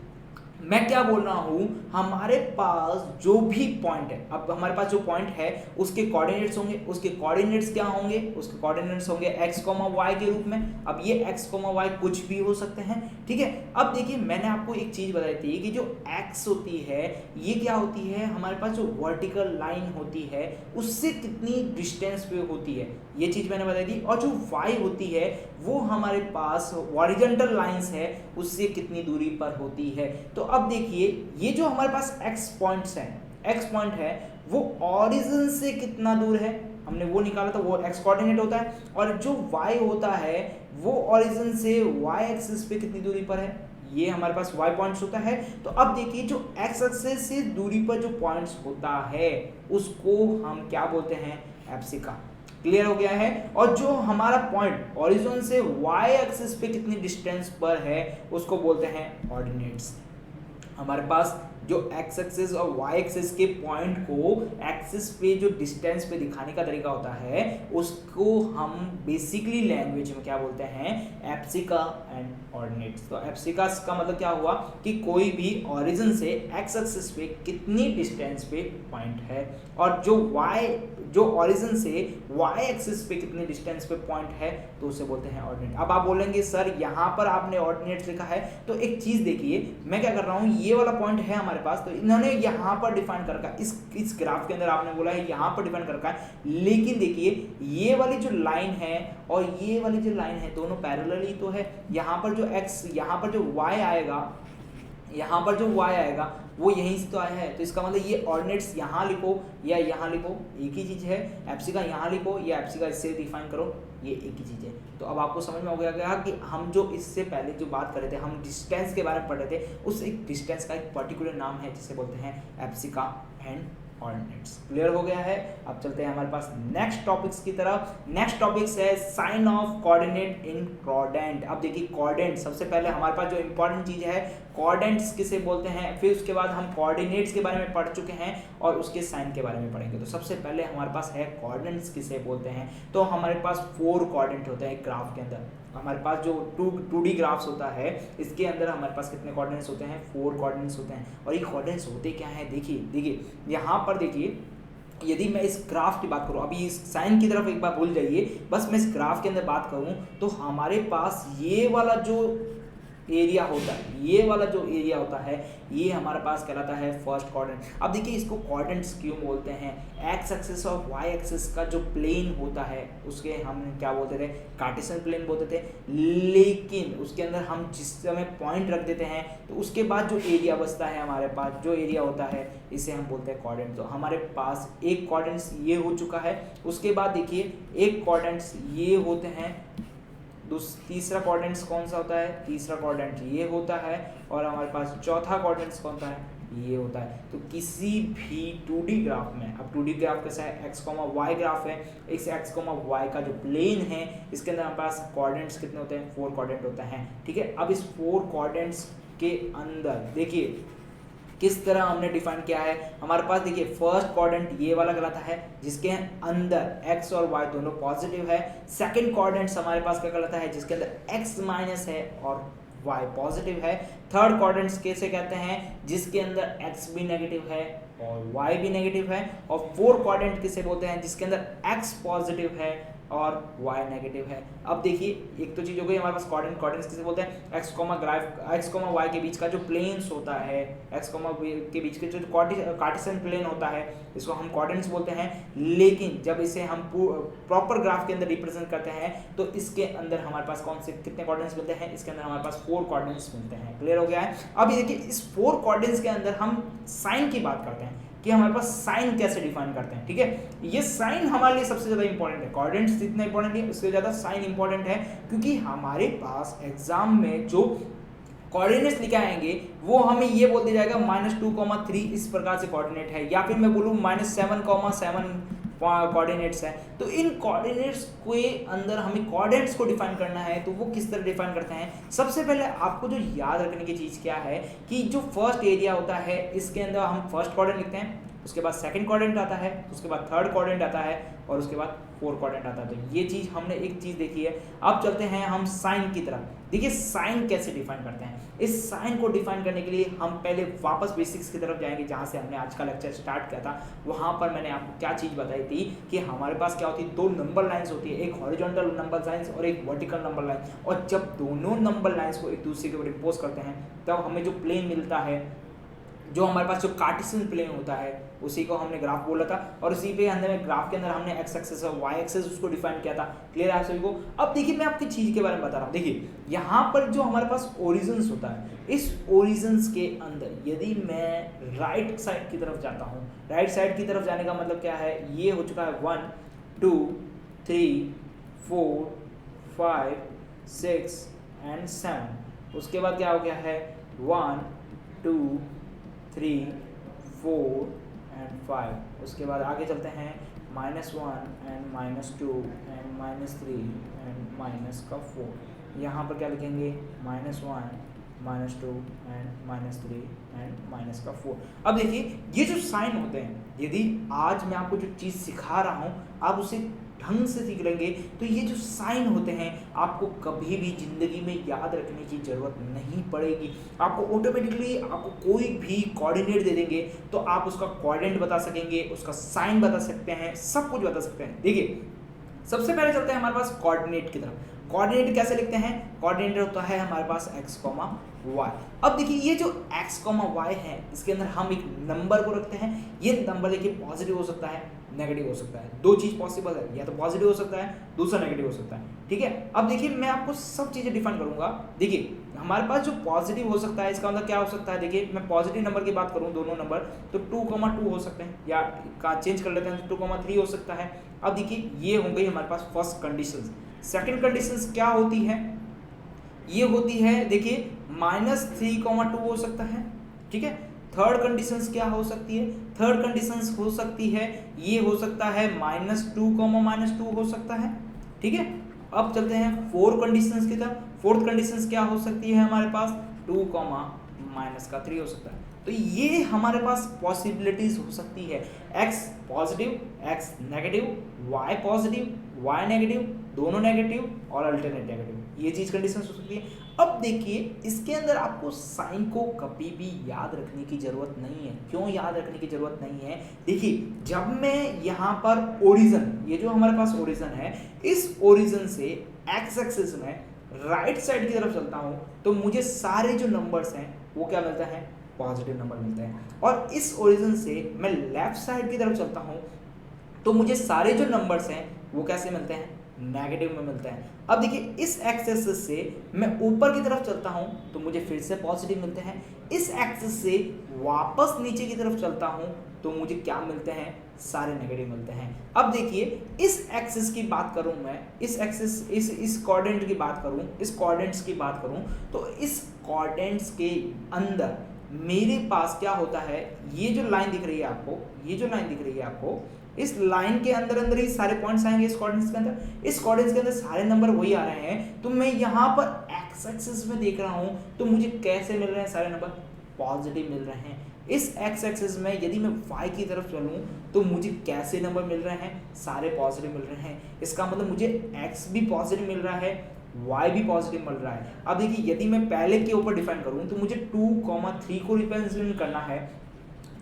मैं क्या बोल रहा हूं, हमारे पास जो भी पॉइंट है, अब हमारे पास जो पॉइंट है उसके कोऑर्डिनेट्स होंगे, उसके कोऑर्डिनेट्स क्या होंगे, उसके कोऑर्डिनेट्स होंगे x, y के रूप में। अब ये x, y कुछ भी हो सकते हैं, ठीक है। अब देखिए मैंने आपको एक चीज बताई थी कि जो x होती है ये क्या होती है, हमारे पास जो वर्टिकल लाइन होती है उससे कितनी डिस्टेंस पे होती है, ये चीज मैंने बताई थी। और जो y होती है वो हमारे पास हॉरिजॉन्टल लाइंस है उससे कितनी दूरी पर होती है। तो अब देखिए ये जो हमारे पास x पॉइंट्स हैं, x पॉइंट है वो ओरिजिन से कितना दूर है हमने वो निकाला था, वो x कोऑर्डिनेट होता है। और जो y होता है वो ओरिजिन से y एक्सिस पे कितनी दूरी पर है, ये हमारे पास y पॉइंट्स होता है। तो अब देखिए जो x एक्सिस से दूरी पर जो पॉइंट्स होता है उसको हम क्या बोलते हैं, एब्सिका। क्लियर हो गया है। और जो हमारा पॉइंट ओरिजिन से y एक्सिस पे कितनी डिस्टेंस पर है उसको बोलते हैं ऑर्डिनेट्स। हमारे पास जो x एक्सिस और y एक्सिस के पॉइंट को एक्सिस पे जो डिस्टेंस पे दिखाने का तरीका होता है उसको हम बेसिकली लैंग्वेज में क्या बोलते हैं, एब्सिका एंड ऑर्डिनेट्स। तो एब्सिका का मतलब क्या हुआ कि कोई भी ओरिजिन से x एक्सिस पे कितनी डिस्टेंस पे पॉइंट है, और जो ओरिजिन से y एक्सिस पे कितनी डिस्टेंस पे पॉइंट है तो उसे बोलते हैं ऑर्डिनेट। अब आप बोलेंगे सर यहाँ पर आपने ऑर्डिनेट्स लिखा है, तो एक चीज देखिए मैं क्या कर रहा हूँ, ये वाला पॉइंट है हमारे पास तो इन्होंने यहाँ पर डिफाइन कर रखा है, इस ग्राफ के अंदर आपने बोला है यहाँ पर डिफाइन कर रखा है। लेकिन देखिए ये वाली जो लाइन है और ये वाली जो लाइन है दोनों पैरेलल ही तो है। यहाँ पर जो x, यहाँ पर जो y आएगा, यहाँ पर जो y आएगा वो यहीं से तो आया है। तो इसका मतलब ये ऑर्डिनेट्स यहाँ लिखो या यहाँ लिखो एक ही चीज़ है, एब्सिका यहाँ लिखो या एब्सिका इससे डिफाइन करो, ये एक ही चीज़ है। तो अब आपको समझ में हो गया कि हम जो इससे पहले जो बात कर रहे थे, हम डिस्टेंस के बारे में पढ़ रहे थे, उस एक डिस्टेंस का एक पर्टिकुलर नाम है जिसे बोलते हैं एब्सिका एंड ऑर्डिनेट्स। क्लियर हो गया है। अब चलते हैं हमारे पास नेक्स्ट टॉपिक्स की तरफ। नेक्स्ट टॉपिक्स है sign of coordinate in quadrant. अब देखिए कोऑर्डिनेट, सबसे पहले हमारे पास जो इंपॉर्टेंट चीज है कोऑर्डिनेट्स किसे बोलते हैं, फिर उसके बाद हम कोऑर्डिनेट्स के बारे में पढ़ चुके हैं और उसके साइन के बारे में पढ़ेंगे। तो सबसे पहले हमारे पास है कोऑर्डिनेट्स किसे बोलते हैं। तो हमारे पास 4 कोऑर्डिनेट होते हैं ग्राफ के अंदर। हमारे पास जो 2D ग्राफ्स होता है इसके अंदर हमारे पास कितने कोऑर्डिनेट्स होते हैं, 4 कोऑर्डिनेट्स होते हैं। और ये कोऑर्डिनेट्स होते क्या हैं, देखिए यहाँ पर देखिए, यदि मैं इस ग्राफ की बात करूं, अभी इस साइन की तरफ एक बार भूल जाइए, बस मैं इस ग्राफ के अंदर बात करूं तो हमारे पास ये वाला जो एरिया होता है, ये वाला जो एरिया होता है ये हमारे पास कहलाता है फर्स्ट क्वाड्रेंट। अब देखिए इसको क्वाड्रेंट्स क्यों बोलते हैं, एक्स एक्सिस और वाई एक्सिस का जो प्लेन होता है उसके हम क्या बोलते थे, कार्टेशियन प्लेन बोलते थे। लेकिन उसके अंदर हम जिस समय पॉइंट रख देते हैं तो उसके बाद जो एरिया बचता है हमारे पास, जो एरिया होता है इसे हम बोलते हैं क्वाड्रेंट। तो हमारे पास एक क्वाड्रेंट्स ये हो चुका है, उसके बाद देखिए एक क्वाड्रेंट्स ये होते हैं, तीसरा क्वाड्रेंट्स कौन सा होता है, तीसरा क्वाड्रेंट ये होता है, और हमारे पास चौथा क्वाड्रेंट्स कौन सा है, ये होता है। तो किसी भी 2D ग्राफ में, अब 2D ग्राफ कैसा है, x, y ग्राफ है, इस x, y का जो प्लेन है इसके अंदर हमारे पास क्वाड्रेंट्स कितने होते हैं, 4 क्वाड्रेंट होते हैं, ठीक है। अब इस 4 क्वाड्रेंट्स के अंदर देखिए किस तरह हमने डिफाइन किया है, हमारे पास देखिए फर्स्ट क्वाड्रेंट ये वाला कहलाता है जिसके अंदर x और y दोनों पॉजिटिव है। सेकंड क्वाड्रेंट हमारे पास क्या कहलाता है जिसके अंदर x माइनस है और y पॉजिटिव है। थर्ड क्वाड्रेंट कैसे कहते हैं जिसके अंदर x भी नेगेटिव है और y भी नेगेटिव है। और फोर्थ क्वाड्रेंट किसे बोलते हैं जिसके अंदर x पॉजिटिव है और y नेगेटिव है। अब देखिए एक तो चीज हो गई हमारे पास क्वाड्रेंट, क्वाड्रेंट्स किसे बोलते हैं x y के बीच का जो प्लेन्स होता है, x के बीच के जो कार्टेशियन प्लेन होता है इसको हम क्वाड्रेंट्स बोलते हैं। लेकिन जब इसे हम प्रॉपर ग्राफ के अंदर रिप्रेजेंट करते हैं तो इसके अंदर हमारे पास कौन से कितने क्वाड्रेंट्स मिलते हैं, इसके अंदर हमारे पास 4 क्वाड्रेंट्स मिलते हैं। क्लियर हो गया है। अब ये देखिए इस 4 क्वाड्रेंट्स के अंदर हम साइन की बात करते हैं कि हमारे पास साइन कैसे डिफाइन करते हैं। ठीक है, ये साइन हमारे लिए सबसे ज्यादा इंपॉर्टेंट है। कोऑर्डिनेट्स जितना इंपॉर्टेंट है उससे ज्यादा साइन इंपॉर्टेंट है, क्योंकि हमारे पास एग्जाम में जो कोऑर्डिनेट्स लिखे आएंगे वो हमें ये बोल दिया जाएगा -2,3 इस प्रकार से कोऑर्डिनेट है, या फिर मैं बोलूँ -7,7 कोऑर्डिनेट्स है। तो इन कोऑर्डिनेट्स के अंदर हमें कोऑर्डिनेट्स को डिफाइन करना है, तो वो किस तरह डिफाइन करते हैं। सबसे पहले आपको जो याद रखने की चीज़ क्या है कि जो फर्स्ट एरिया होता है इसके अंदर हम फर्स्ट क्वाड्रेंट लिखते हैं, उसके बाद सेकंड क्वाड्रेंट आता है, उसके बाद थर्ड क्वाड्रेंट आता है और उसके बाद फोर्थ क्वाड्रेंट आता है। तो ये चीज़ हमने एक चीज़ देखी है। अब चलते हैं हम साइन की तरफ। देखिए साइन कैसे डिफाइन करते हैं। इस साइन को डिफाइन करने के लिए हम पहले वापस बेसिक्स की तरफ जाएंगे, जहाँ से हमने आज का लेक्चर स्टार्ट किया था। वहाँ पर मैंने आपको क्या चीज़ बताई थी कि हमारे पास क्या होती है, 2 नंबर लाइन्स होती है, एक हॉरिजॉन्टल नंबर लाइन्स और एक वर्टिकल नंबर लाइन। और जब दोनों नंबर लाइन्स को एक दूसरे के ऊपर इम्पोज करते हैं तब हमें जो प्लेन मिलता है, जो हमारे पास जो कार्टेशियन प्लेन होता है उसी को हमने ग्राफ बोला था। और उसी पे अंदर ग्राफ के अंदर हमने एक्स एक्सिस और वाई एक्सिस उसको डिफाइन किया था। क्लियर है आप सभी को। अब देखिए मैं आपकी चीज़ के बारे में बता रहा हूँ। देखिए यहाँ पर जो हमारे पास ओरिजिन्स होता है, इस ओरिजिन्स के अंदर यदि मैं राइट साइड की तरफ जाता हूँ, राइट साइड की तरफ जाने का मतलब क्या है, ये हो चुका है 1 2 3 4 5 6 एंड 7। उसके बाद क्या हो गया है 1 2 3 4 एंड 5। उसके बाद आगे चलते हैं -1 एंड -2 एंड -3 एंड -4। यहाँ पर क्या लिखेंगे -1 -2 एंड -3 एंड -4। अब देखिए ये जो साइन होते हैं, यदि आज मैं आपको जो चीज़ सिखा रहा हूँ आप उसे ढंग से सीख लेंगे तो ये जो साइन होते हैं आपको कभी भी जिंदगी में याद रखने की जरूरत नहीं पड़ेगी। आपको ऑटोमेटिकली आपको कोई भी कोऑर्डिनेट दे देंगे तो आप उसका कोऑर्डिनेट बता सकेंगे, उसका साइन बता सकते हैं, सब कुछ बता सकते हैं। देखिए सबसे पहले चलते हैं हमारे पास कोऑर्डिनेट की तरफ। कोऑर्डिनेट कैसे लिखते हैं, कोऑर्डिनेट होता है हमारे पास x, y। अब देखिए ये जो x, y है इसके अंदर हम एक नंबर को रखते हैं। ये नंबर देखिए पॉजिटिव हो सकता है, नेगेटिव हो सकता है। 2 चीज़ पॉसिबल है, या तो पॉजिटिव हो सकता है, दूसरा नेगेटिव हो सकता है। ठीक है, अब देखिए मैं आपको सब चीज़ें डिफाइन करूंगा। देखिए हमारे पास जो पॉजिटिव हो सकता है इसका मतलब क्या हो सकता है, देखिए मैं पॉजिटिव नंबर की बात करूं दोनों नंबर तो 2,2 हो सकते हैं, या चेंज कर लेते हैं तो 2,3 हो सकता है। अब देखिए ये हो गई हमारे पास फर्स्ट कंडीशन। सेकंड कंडीशन क्या होती है, ये होती है देखिए -3,2 हो सकता है। ठीक है, थर्ड कंडीशंस क्या हो सकती है, थर्ड कंडीशंस हो सकती है ये हो सकता है -2, हो सकता है। ठीक है, अब चलते हैं फोर्थ कंडीशंस की तरफ। फोर्थ कंडीशंस क्या हो सकती है हमारे पास 2, -3 हो सकता है। तो ये हमारे पास पॉसिबिलिटीज हो सकती है, x positive, x negative, y positive, y negative, दोनों नेगेटिव और अल्टरनेट नेगेटिव, ये चीज कंडीशन हो सकती है। अब देखिए इसके अंदर आपको साइन को कभी भी याद रखने की जरूरत नहीं है। क्यों याद रखने की जरूरत नहीं है, देखिए जब मैं यहाँ पर ओरिजिन, ये जो हमारे पास ओरिजिन है, इस ओरिजिन से एक्स एक्सिस में राइट साइड की तरफ चलता हूँ तो मुझे सारे जो नंबर्स हैं वो क्या मिलता है, पॉजिटिव नंबर मिलते हैं। और इस ओरिजिन से मैं लेफ्ट साइड की तरफ चलता हूँ तो मुझे सारे जो नंबर्स हैं वो कैसे मिलते हैं, नेगेटिव में मिलते हैं। अब देखिए इस एक्सिस से मैं ऊपर की तरफ चलता हूं तो मुझे फिर से पॉजिटिव मिलते हैं। इस एक्सिस से वापस नीचे की तरफ चलता हूं तो मुझे क्या मिलते हैं, सारे नेगेटिव मिलते हैं। अब देखिए इस एक्सिस की बात करूं मैं, इस एक्सिस इस कोऑर्डिनेट की बात करूं, इस कोऑर्डिनेट्स की बात करूं तो इस कोऑर्डिनेट्स के अंदर मेरे पास क्या होता है, ये जो लाइन दिख रही है आपको, ये जो लाइन दिख रही है आपको, इस लाइन के अंदर ही सारे पॉइंट्स आएंगे। इस कोऑर्डिनेट्स के अंदर, इस कोऑर्डिनेट्स के अंदर सारे नंबर वही आ रहे हैं। तो मैं यहाँ पर एक्स एक्सिस में देख रहा हूँ तो मुझे कैसे मिल रहे हैं, सारे नंबर पॉजिटिव मिल रहे हैं। इस एक्स एक्सिस में यदि मैं वाई की तरफ चलूँ तो मुझे कैसे नंबर मिल रहे हैं, सारे पॉजिटिव मिल रहे हैं। इसका मतलब मुझे एक्स भी पॉजिटिव मिल रहा है, y भी पॉजिटिव मिल रहा है। अब देखिए यदि मैं पहले के ऊपर डिफाइन करूं तो मुझे 2,3 को रिप्रेजेंट करना है,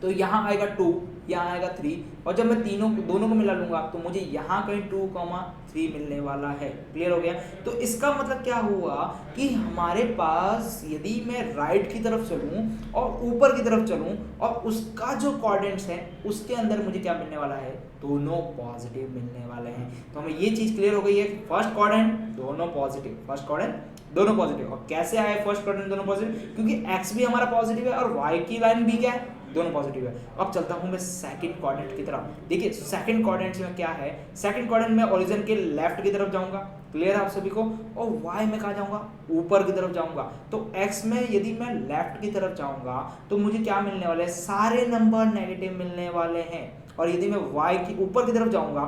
तो यहाँ आएगा 2, यहाँ आएगा 3, और जब मैं दोनों को मिला लूंगा तो मुझे यहाँ कहीं 2,3 मिलने वाला है। क्लियर हो गया। तो इसका मतलब क्या हुआ कि हमारे पास यदि मैं राइट की तरफ चलूँ और ऊपर की तरफ चलूँ और उसका जो कोऑर्डिनेट्स है उसके अंदर मुझे क्या मिलने वाला है, दोनों पॉजिटिव मिलने वाले हैं। तो हमें ये चीज क्लियर हो गई है कि फर्स्ट कोऑर्डिनेट दोनों पॉजिटिव, फर्स्ट कोऑर्डिनेट दोनों पॉजिटिव। और कैसे आए फर्स्ट कोऑर्डिनेट दोनों पॉजिटिव, क्योंकि एक्स भी हमारा पॉजिटिव है और वाई की लाइन भी क्या है, दोनों पॉजिटिव है। अब चलता हूं मैं सेकंड कोऑर्डिनेट की तरफ। देखिए सेकंड कोऑर्डिनेट में क्या है, सेकंड कोऑर्डिनेट में ओरिजिन के लेफ्ट की तरफ जाऊंगा, क्लियर है आप सभी को, और वाई में कहाँ जाऊंगा, ऊपर की तरफ जाऊंगा। तो एक्स में यदि मैं लेफ्ट की तरफ जाऊंगा तो मुझे क्या मिलने वाले हैं, सारे नंबर नेगेटिव मिलने वाले हैं। और यदि मैं वाई की ऊपर की तरफ जाऊंगा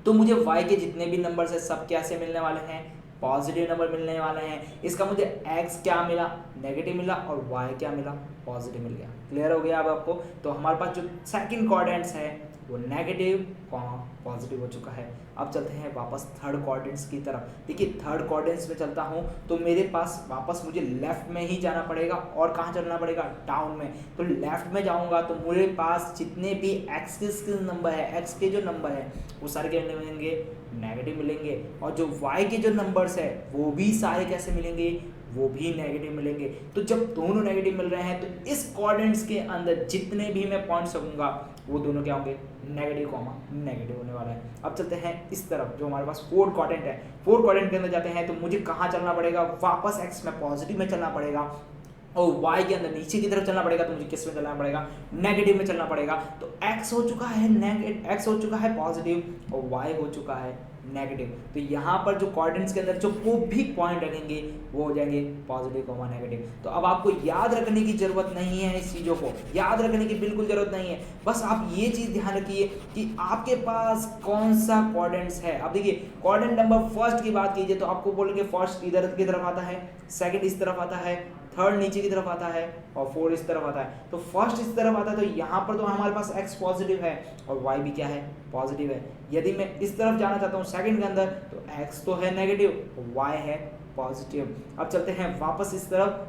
तो मुझे वाई के जितने भी नंबर्स है सब कैसे मिलने वाले हैं, पॉजिटिव नंबर मिलने वाले हैं। इसका मुझे एक्स क्या मिला, नेगेटिव मिला, और वाई क्या मिला, पॉजिटिव मिल गया। क्लियर हो गया अब आपको। तो हमारे पास जो सेकंड कोऑर्डिनेट्स है वो नेगेटिव पॉजिटिव हो चुका है। अब चलते हैं वापस थर्ड कोऑर्डिनेट्स की तरफ। देखिए थर्ड कोऑर्डिनेट्स में चलता हूं तो मेरे पास वापस मुझे लेफ्ट में ही जाना पड़ेगा, और कहाँ चलना पड़ेगा, डाउन में। तो लेफ्ट में जाऊंगा तो मेरे पास जितने भी एक्स के नंबर है, एक्स के जो नंबर है वो सारे क्या मिलेंगे, नेगेटिव मिलेंगे। और जो वाई के जो नंबर्स है वो भी सारे कैसे मिलेंगे, वो भी नेगेटिव मिलेंगे। तो जब दोनों नेगेटिव मिल रहे हैं तो इस कोऑर्डिनेट्स के अंदर जितने भी मैं पॉइंट्स रखूंगा वो दोनों क्या होंगे, नेगेटिव नेगेटिव होने वाला है। अब चलते हैं इस तरफ, जो हमारे पास फोर्थ क्वाड्रेंट है, फोर्थ क्वाड्रेंट के अंदर जाते हैं तो मुझे कहाँ चलना पड़ेगा, वापस एक्स में पॉजिटिव में चलना पड़ेगा, और वाई के अंदर नीचे की तरफ चलना पड़ेगा। तो मुझे किस में चलना पड़ेगा, नेगेटिव में चलना पड़ेगा। तो एक्स हो चुका है नेगेटिव, एक्स हो चुका है पॉजिटिव और वाई हो चुका है नेगेटिव। तो यहाँ पर जो कोऑर्डिनेट्स के अंदर जो वो भी पॉइंट रखेंगे वो हो जाएंगे पॉजिटिव नेगेटिव। तो अब आपको याद रखने की जरूरत नहीं है, इस चीज़ों को याद रखने की बिल्कुल जरूरत नहीं है। बस आप ये चीज़ ध्यान रखिए कि आपके पास कौन सा कोऑर्डिनेट्स है। अब देखिए कोऑर्डिनेट नंबर फर्स्ट की बात कीजिए तो आपको बोलेंगे फर्स्ट इधर की तरफ आता है, सेकंड इस तरफ आता है, थर्ड नीचे की तरफ आता है, और फोर्थ इस तरफ आता है। तो फर्स्ट इस तरफ आता है तो यहाँ पर तो हमारे पास एक्स पॉजिटिव है और वाई भी क्या है, पॉजिटिव है। यदि मैं इस तरफ जाना चाहता हूँ सेकंड के अंदर तो एक्स तो है नेगेटिव, वाई है पॉजिटिव। अब चलते हैं वापस इस तरफ,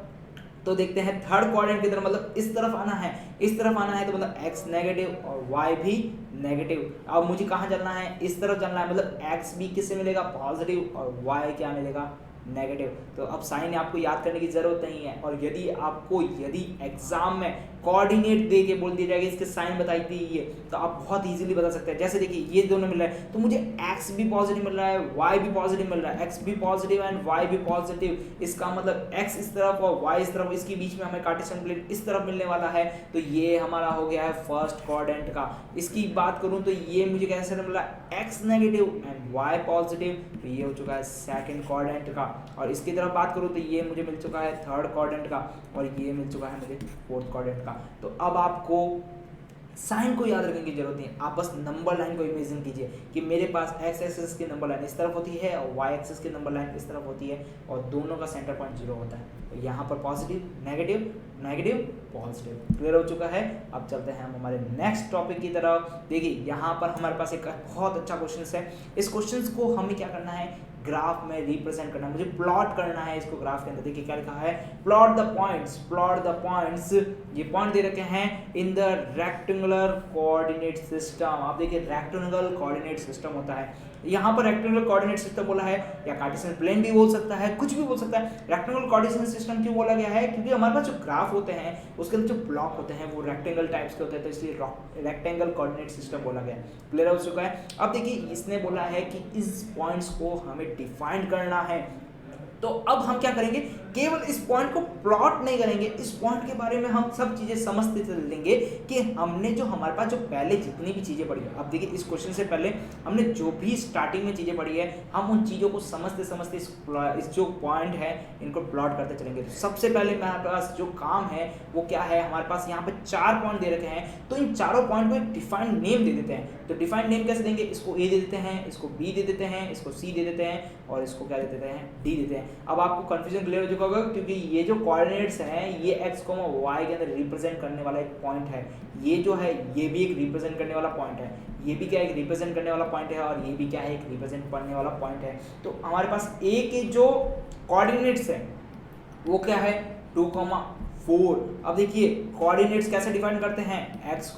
तो देखते हैं थर्ड क्वाड्रेंट की तरफ, मतलब इस तरफ आना है, इस तरफ आना है तो मतलब एक्स नेगेटिव और वाई भी नेगेटिव। अब मुझे कहाँ चलना है, इस तरफ चलना है, मतलब एक्स भी किससे मिलेगा, पॉजिटिव, और वाई क्या मिलेगा, नेगेटिव। तो अब साइन आपको याद करने की जरूरत नहीं है। और यदि एग्जाम में कोऑर्डिनेट दे के बोल दिया जाएगा इसके साइन बताई दीजिए तो आप बहुत इजीली बता सकते हैं। जैसे देखिए ये दोनों मिल रहा है तो मुझे एक्स भी पॉजिटिव मिल रहा है, वाई भी पॉजिटिव मिल रहा है, एक्स भी पॉजिटिव एंड वाई भी पॉजिटिव। इसका मतलब एक्स इस तरफ और वाई इस तरफ, इसके बीच में हमें कार्टेशियन प्लेन इस तरफ मिलने वाला है। तो ये हमारा हो गया है फर्स्ट क्वाड्रेंट का। इसकी बात करूं तो ये मुझे कैसे मिल रहा है, x negative and y positive. तो ये हो चुका है सेकंड क्वाड्रेंट का। और इसकी तरफ बात करूं तो ये मुझे मिल चुका है थर्ड क्वाड्रेंट का, और ये मिल चुका है मुझे फोर्थ क्वाड्रेंट का। तो अब आपको साइन को याद रखने की जरूरत नहीं है, आप बस नंबर लाइन को इमेजिन कीजिए कि मेरे पास एक्स एक्सिस की नंबर लाइन इस तरफ होती है और वाई एक्सिस की नंबर लाइन इस तरफ होती है, और दोनों का सेंटर पॉइंट 0 होता है। तो यहाँ पर positive negative negative positive clear हो चुका है। अब चलते हैं हम हमारे नेक्स्ट टॉपिक की तरफ। देखिए यहाँ पर हमारे पास एक बहुत अच्छा क्वेश्चन है। इस क्वेश्चन को हमें क्या करना है, ग्राफ में रिप्रेजेंट करना है, मुझे प्लॉट करना है इसको ग्राफ के अंदर। देखिए क्या लिखा है, प्लॉट द पॉइंट्स। ये पॉइंट दे रखे हैं in the rectangular coordinate system. आप देखिए रेक्टेंगुलर कोऑर्डिनेट सिस्टम होता है, यहाँ पर रेक्टेंगुलर कोऑर्डिनेट सिस्टम बोला है, या कार्टेशियन प्लेन भी बोल सकता है, कुछ भी बोल सकता है। रेक्टेंगुलर कोऑर्डिनेट सिस्टम क्यों बोला गया है, क्योंकि हमारे पास जो ग्राफ होते हैं उसके अंदर जो ब्लॉक होते हैं वो रेक्टेंगल टाइप्स के होते हैं, तो इसलिए रेक्टेंगल कोऑर्डिनेट सिस्टम बोला गया है। क्लियर हो चुका है। अब देखिए इसने बोला है कि इस पॉइंट्स को हमें डिफाइन करना है। तो अब हम क्या करेंगे, केवल इस पॉइंट को प्लॉट नहीं करेंगे, इस पॉइंट के बारे में हम सब चीजें समझते चल देंगे कि हमने जो हमारे पास जो पहले जितनी भी चीजें पढ़ी है। अब देखिए इस क्वेश्चन से पहले हमने जो भी स्टार्टिंग में चीजें पढ़ी है हम उन चीजों को समझते समझते इस जो पॉइंट है इनको प्लॉट करते चलेंगे। तो सबसे पहले हमारे पास जो काम है वो क्या है, हमारे पास यहाँ पे 4 पॉइंट दे रखे हैं, तो इन चारों पॉइंट को एक डिफाइंड नेम दे देते हैं। तो डिफाइंड नेम कैसे देंगे, इसको ए दे देते हैं, इसको बी दे देते हैं, इसको सी दे देते हैं, और इसको क्या दे देते हैं, डी देते हैं। अब आपको कंफ्यूजन क्लियर हो चुका होगा, क्योंकि ये जो कोऑर्डिनेट्स हैं ये x, y के अंदर रिप्रेजेंट करने वाला एक पॉइंट है। ये जो है ये भी एक रिप्रेजेंट करने वाला पॉइंट है, ये भी क्या एक रिप्रेजेंट करने वाला पॉइंट है, और ये भी क्या है एक रिप्रेजेंट करने वाला पॉइंट है। तो हमारे पास a के जो कोऑर्डिनेट्स हैं वो क्या है 2, 4। अब देखिए कोऑर्डिनेट्स कैसे डिफाइन करते हैं x,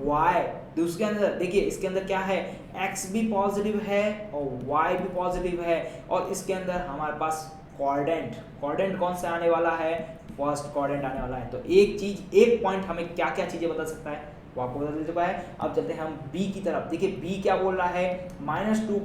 y। तो उसके अंदर देखिए इसके अंदर क्या है x भी पॉजिटिव है और y भी पॉजिटिव है, और इसके अंदर हमारे पास कोऑर्डिनेट कौन सा आने वाला है, फर्स्ट कोऑर्डिनेट आने वाला है। तो एक पॉइंट हमें क्या क्या चीजें बता सकता है वो आपको बता दे चुका है। अब चलते हैं हम b की तरफ। देखिए b क्या बोल रहा है -2,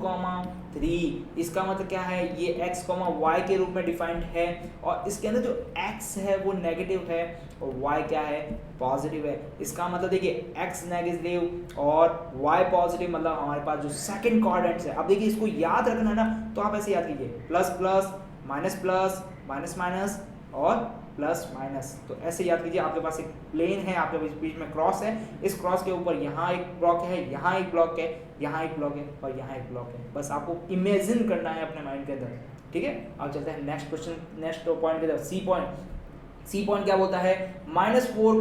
3। इसका मतलब क्या है ये x, y के रूप में डिफाइंड है, और इसके अंदर जो x है वो नेगेटिव है और y क्या है पॉजिटिव है। इसका मतलब देखिए x नेगेटिव और y पॉजिटिव, मतलब हमारे पास जो सेकंड कोऑर्डिनेट्स है। अब देखिए इसको याद रखना है ना, तो आप ऐसे याद कीजिए plus plus minus plus minus minus और प्लस माइनस। तो ऐसे याद कीजिए आपके पास एक प्लेन है, आपके बीच में क्रॉस है, इस क्रॉस के ऊपर यहाँ एक ब्लॉक है, यहाँ एक ब्लॉक है, यहाँ एक ब्लॉक है और यहाँ एक ब्लॉक है। बस आपको इमेजिन करना है अपने माइंड के अंदर, ठीक है। अब चलते हैं नेक्स्ट क्वेश्चन, नेक्स्ट पॉइंट की तरफ। सी पॉइंट क्या बोलता है -4,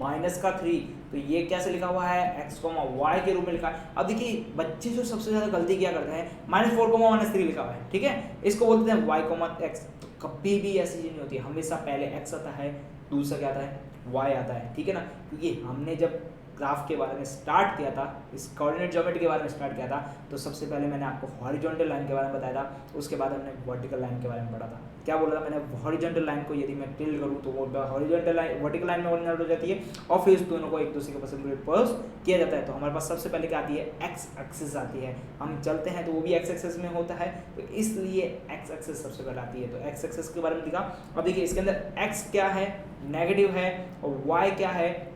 -3। तो ये कैसे लिखा हुआ है x, y के रूप में लिखा है। अब देखिए बच्चे जो सबसे ज्यादा गलती क्या करते हैं -4, -3 लिखा हुआ है, ठीक है, इसको बोलते हैं y, x। तो कभी भी ऐसी चीज नहीं होती, हमेशा पहले x आता है, दूसरा क्या आता है y आता है, ठीक है ना। क्योंकि हमने जब ग्राफ के बारे में स्टार्ट किया था, इस कोऑर्डिनेट ज्योमेट्री के बारे में स्टार्ट किया था, तो सबसे पहले मैंने आपको हॉरिजॉन्टल लाइन के बारे में बताया था, उसके बाद हमने वर्टिकल लाइन के बारे में पढ़ा था। क्या बोला था मैंने, हॉरिजॉन्टल लाइन को यदि मैं टिल्ड करूँ तो वो हॉरिजॉन्टल लाइन वर्टिकल लाइन में कन्वर्ट हो जाती है, और फिर इस दोनों को एक दूसरे के परपेंडिकुलर किया जाता है। तो हमारे पास सबसे पहले क्या आती है एक्स एक्सिस आती है, हम चलते हैं तो वो भी एक्स एक्सिस में होता है, तो इसलिए एक्स एक्सिस सबसे पहले आती है। तो एक्स एक्सिस के बारे में दिखा। अब देखिए इसके अंदर एक्स क्या है नेगेटिव है और वाई क्या है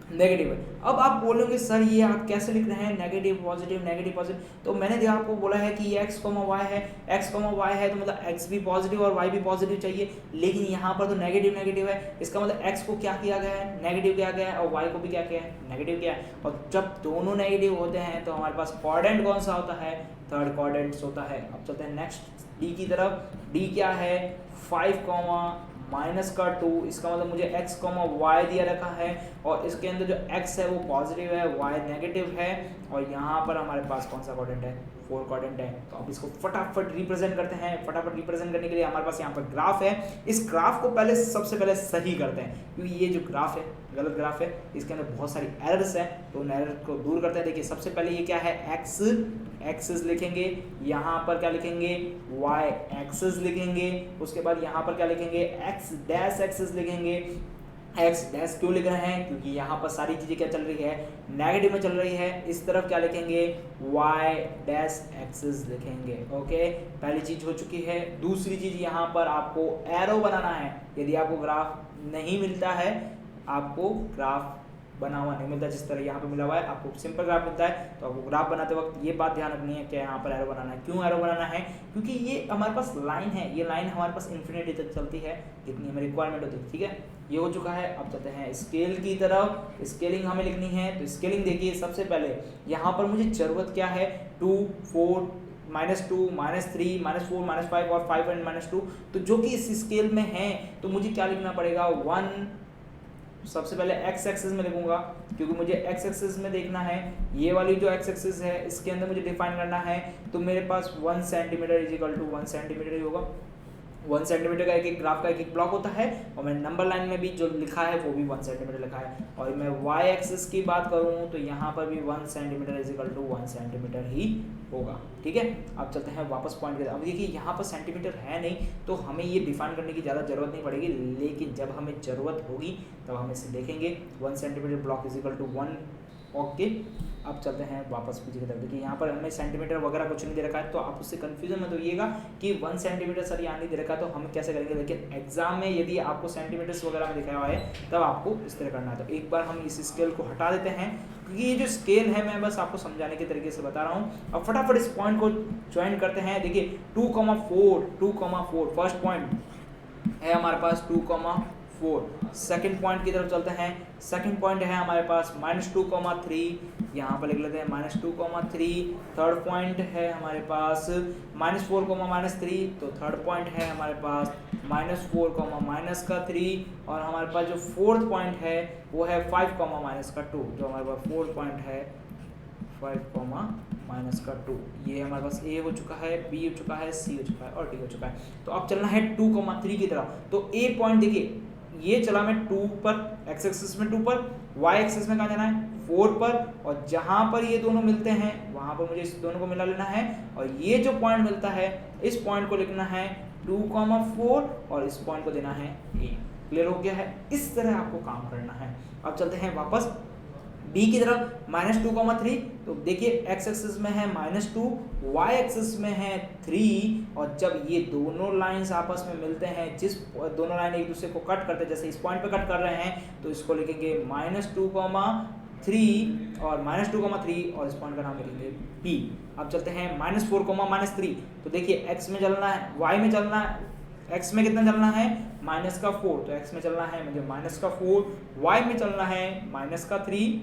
नेगेटिव है। अब आप बोलोगे सर ये आप कैसे लिख रहे हैं नेगेटिव पॉजिटिव। तो मैंने जो आपको बोला है कि ये x, y है, x, y है, तो मतलब x भी पॉजिटिव और y भी पॉजिटिव चाहिए, लेकिन यहाँ पर तो नेगेटिव है। इसका मतलब x को क्या किया गया है नेगेटिव किया गया है, और y को भी क्या किया है नेगेटिव किया है। और जब दोनों नेगेटिव होते हैं तो हमारे पास कोऑर्डिनेट कौन सा होता है, थर्ड कोऑर्डिनेट होता है। अब चलते हैं नेक्स्ट डी की तरफ। डी क्या है 5, -2। इसका मतलब मुझे x, y दिया रखा है, और इसके अंदर जो x है वो पॉजिटिव है, y नेगेटिव है, और यहाँ पर हमारे पास कौन सा कोऑर्डिनेट है 4 कोऑर्डिनेट है। तो अब इसको फटाफट रिप्रेजेंट करते हैं। फटाफट रिप्रेजेंट करने के लिए हमारे पास यहाँ पर ग्राफ है, इस ग्राफ को सबसे पहले सही करते हैं, क्योंकि ये जो ग्राफ है गलत ग्राफ है, इसके अंदर बहुत सारी एरर्स है, तो उन एरर को दूर करते हैं। देखिए सबसे पहले ये क्या है x एक्सिस लिखेंगे, यहाँ पर क्या लिखेंगे y एक्सिस लिखेंगे, उसके बाद यहाँ पर क्या लिखेंगे x डैश एक्सिस लिखेंगे। x डैश क्यों लिख रहे हैं, क्योंकि यहाँ पर सारी चीजें क्या चल रही है नेगेटिव में चल रही है। इस तरफ क्या लिखेंगे y डैश एक्सिस लिखेंगे। ओके, पहली चीज हो चुकी है। दूसरी चीज यहाँ पर आपको एरो बनाना है। यदि आपको ग्राफ नहीं मिलता है, आपको ग्राफ बना हुआ नहीं मिलता, जिस तरह यहाँ पे मिला हुआ है आपको सिंपल ग्राफ मिलता है, तो आपको ग्राफ बनाते वक्त ये बात ध्यान रखनी है कि यहाँ पर एरो बनाना है। क्यों एरो बनाना है, क्योंकि ये हमारे पास लाइन है, ये लाइन हमारे पास इन्फिनिटी तक चलती है जितनी हमें रिक्वायरमेंट होती है, ठीक है। ये हो चुका है। अब चलते हैं स्केल की तरफ। स्केलिंग हमें लिखनी है, तो स्केलिंग देखिए सबसे पहले यहाँ पर मुझे जरूरत क्या है 2, 4, -2, -3, -4, -5 और 5 एंड -2। तो जो कि इस स्केल में है तो मुझे क्या लिखना पड़ेगा 1। सबसे पहले x एक्सिस में लिखूंगा, क्योंकि मुझे x एक्सिस में देखना है। ये वाली जो x एक्सिस है इसके अंदर मुझे डिफाइन करना है, तो मेरे पास 1 सेंटीमीटर इक्वल टू 1 सेंटीमीटर ही होगा। 1 सेंटीमीटर का एक ब्लॉक होता है, और मैंने नंबर लाइन में भी जो लिखा है वो भी 1 सेंटीमीटर लिखा है। और मैं y एक्सिस की बात करूँ तो यहाँ पर भी 1 सेंटीमीटर इक्वल टू 1 सेंटीमीटर ही होगा, ठीक है। अब चलते हैं वापस पॉइंट की तरफ। अब देखिए यहाँ पर सेंटीमीटर है नहीं, तो हमें ये डिफाइन करने की ज़्यादा जरूरत नहीं पड़ेगी, लेकिन जब हमें ज़रूरत होगी तब हम इसे देखेंगे। 1 centimetre block is equal to 1। Okay, अब चलते हैं वापस पीछे की तरफ। देखिए यहाँ पर हमें सेंटीमीटर वगैरह कुछ नहीं दे रखा है, तो आप उससे कंफ्यूजन मत होइएगा कि 1 सेंटीमीटर सर यहाँ नहीं दे रखा है तो हम कैसे करेंगे। लेकिन एग्जाम में यदि आपको सेंटीमीटर्स वगैरह में दिखाया हुआ है तब आपको इस तरह करना है। तो एक बार हम इस स्केल को हटा देते हैं, क्योंकि ये जो स्केल है मैं बस आपको समझाने के तरीके से बता रहा हूँ। अब फटाफट इस पॉइंट को ज्वाइन करते हैं। देखिए 2,4 फर्स्ट पॉइंट है हमारे पास 2,4। सेकेंड पॉइंट की तरफ चलते हैं सेकंड पॉइंट है हमारे पास -2,3, यहाँ पर लिख लेते हैं -2,3। थर्ड पॉइंट है हमारे पास -4,-3, तो थर्ड पॉइंट है हमारे पास -4,-3। और हमारे पास जो फोर्थ पॉइंट है वो है 5,-2, जो हमारे पास फोर्थ पॉइंट है 5,-2। ये हमारे पास ए हो चुका है, बी हो चुका है, सी हो चुका है और डी हो चुका है। तो अब चलना है 2,3 की तरफ। तो ए पॉइंट देखिए, ये चला मैं 2 पर, एक्स एक्सिस में 2 पर, वाई एक्सिस में कहाँ जाना है 4 पर, और जहाँ पर ये दोनों मिलते हैं वहाँ पर मुझे इस दोनों को मिला लेना है, और ये जो पॉइंट मिलता है इस पॉइंट को लिखना है 2,4 और इस पॉइंट को देना है ए। क्लियर हो गया है? इस तरह आपको काम करना है। अब चलते हैं वापस बी की तरफ, -2,3। तो देखिए एक्स एक्सिस में है -2, वाई एक्सिस में है 3, और जब ये दोनों लाइंस आपस में मिलते हैं, जिस दोनों लाइन एक दूसरे को कट करते हैं, जैसे इस पॉइंट पे कट कर रहे हैं, तो इसको लिखेंगे -2,3 और -2,3 और इस पॉइंट का नाम लिखेंगे बी। अब चलते हैं -4,-3। तो देखिए एक्स में चलना है, वाई में चलना है, एक्स में कितना चलना है -4, तो एक्स में चलना है मुझे -4, वाई में चलना है -3,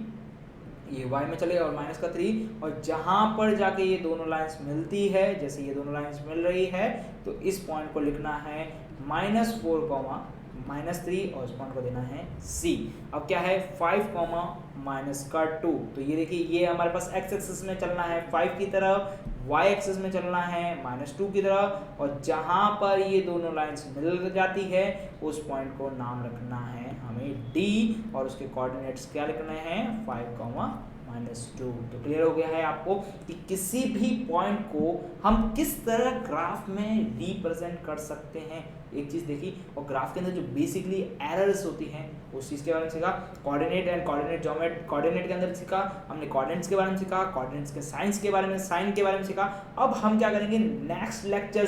ये y में चले और -3, और जहां पर जाके ये दोनों लाइंस मिलती है, जैसे ये दोनों लाइंस मिल रही है, तो इस पॉइंट को लिखना है -4,-3 और इस पॉइंट को देना है C। अब क्या है 5,-2। तो ये देखिए ये हमारे पास x एक्सिस में चलना है 5 की तरफ, y एक्सिस में चलना है -2 की तरफ, और जहां पर ये दोनों लाइंस मिल जाती है उस पॉइंट को नाम रखना है हमें D, और उसके कोऑर्डिनेट्स क्या लिखने हैं 5,-2। तो क्लियर हो गया है आपको कि किसी भी पॉइंट को हम किस तरह ग्राफ में रिप्रेजेंट कर सकते हैं। एक चीज देखी, और ग्राफ के अंदर जो बेसिकली एरर्स होती हैं उस चीज के बारे में सीखा। Coordinate and coordinate geometry, coordinate के अंदर सीखा हमने, कोऑर्डिनेट्स के बारे में सीखा, कोऑर्डिनेट्स के साइंस के बारे में, साइन के बारे में सीखा। अब हम क्या करेंगे नेक्स्ट लेक्चर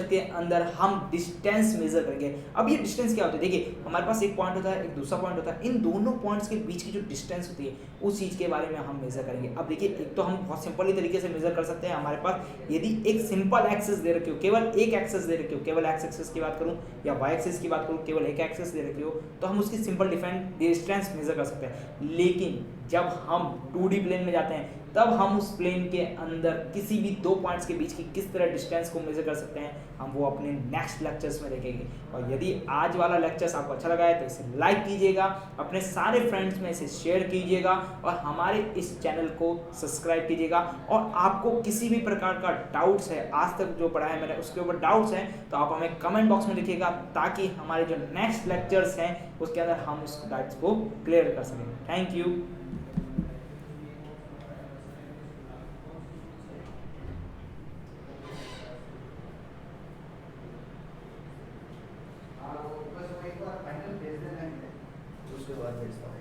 के अंदर हम डिस्टेंस मेजर करेंगे। अब ये डिस्टेंस क्या होता है, देखिए हमारे पास एक पॉइंट होता है, एक दूसरा पॉइंट होता है, इन दोनों पॉइंट्स के बीच की जो डिस्टेंस होती है उस चीज़ के बारे में हम मेजर करेंगे। अब देखिए एक तो हम बहुत सिंपली तरीके से मेजर कर सकते हैं। हमारे पास यदि एक सिंपल एक्सिस दे रखी हो, केवल एक एक्सिस दे रखी हो, केवल एक्स एक्सिस की बात करूँ या वाई एक्सिस की बात करूँ, केवल एक एक्सिस दे रखी हो, तो हम उसकी सिंपल डिस्टेंस मेजर कर सकते हैं। लेकिन जब हम 2D प्लेन में जाते हैं तब हम उस प्लेन के अंदर किसी भी दो पॉइंट्स के बीच की किस तरह डिस्टेंस को मेजर कर सकते हैं, हम वो अपने नेक्स्ट लेक्चर्स में देखेंगे। और यदि आज वाला लेक्चर्स आपको अच्छा लगा है तो इसे लाइक कीजिएगा, अपने सारे फ्रेंड्स में इसे शेयर कीजिएगा, और हमारे इस चैनल को सब्सक्राइब कीजिएगा। और आपको किसी भी प्रकार का डाउट्स है, आज तक जो पढ़ा है मैंने उसके ऊपर डाउट्स हैं, तो आप हमें कमेंट बॉक्स में लिखिएगा, ताकि हमारे जो नेक्स्ट लेक्चर्स हैं उसके अंदर हम उस डाउट्स को क्लियर कर सकें। Thank you. उसके बाद भेजता हूँ।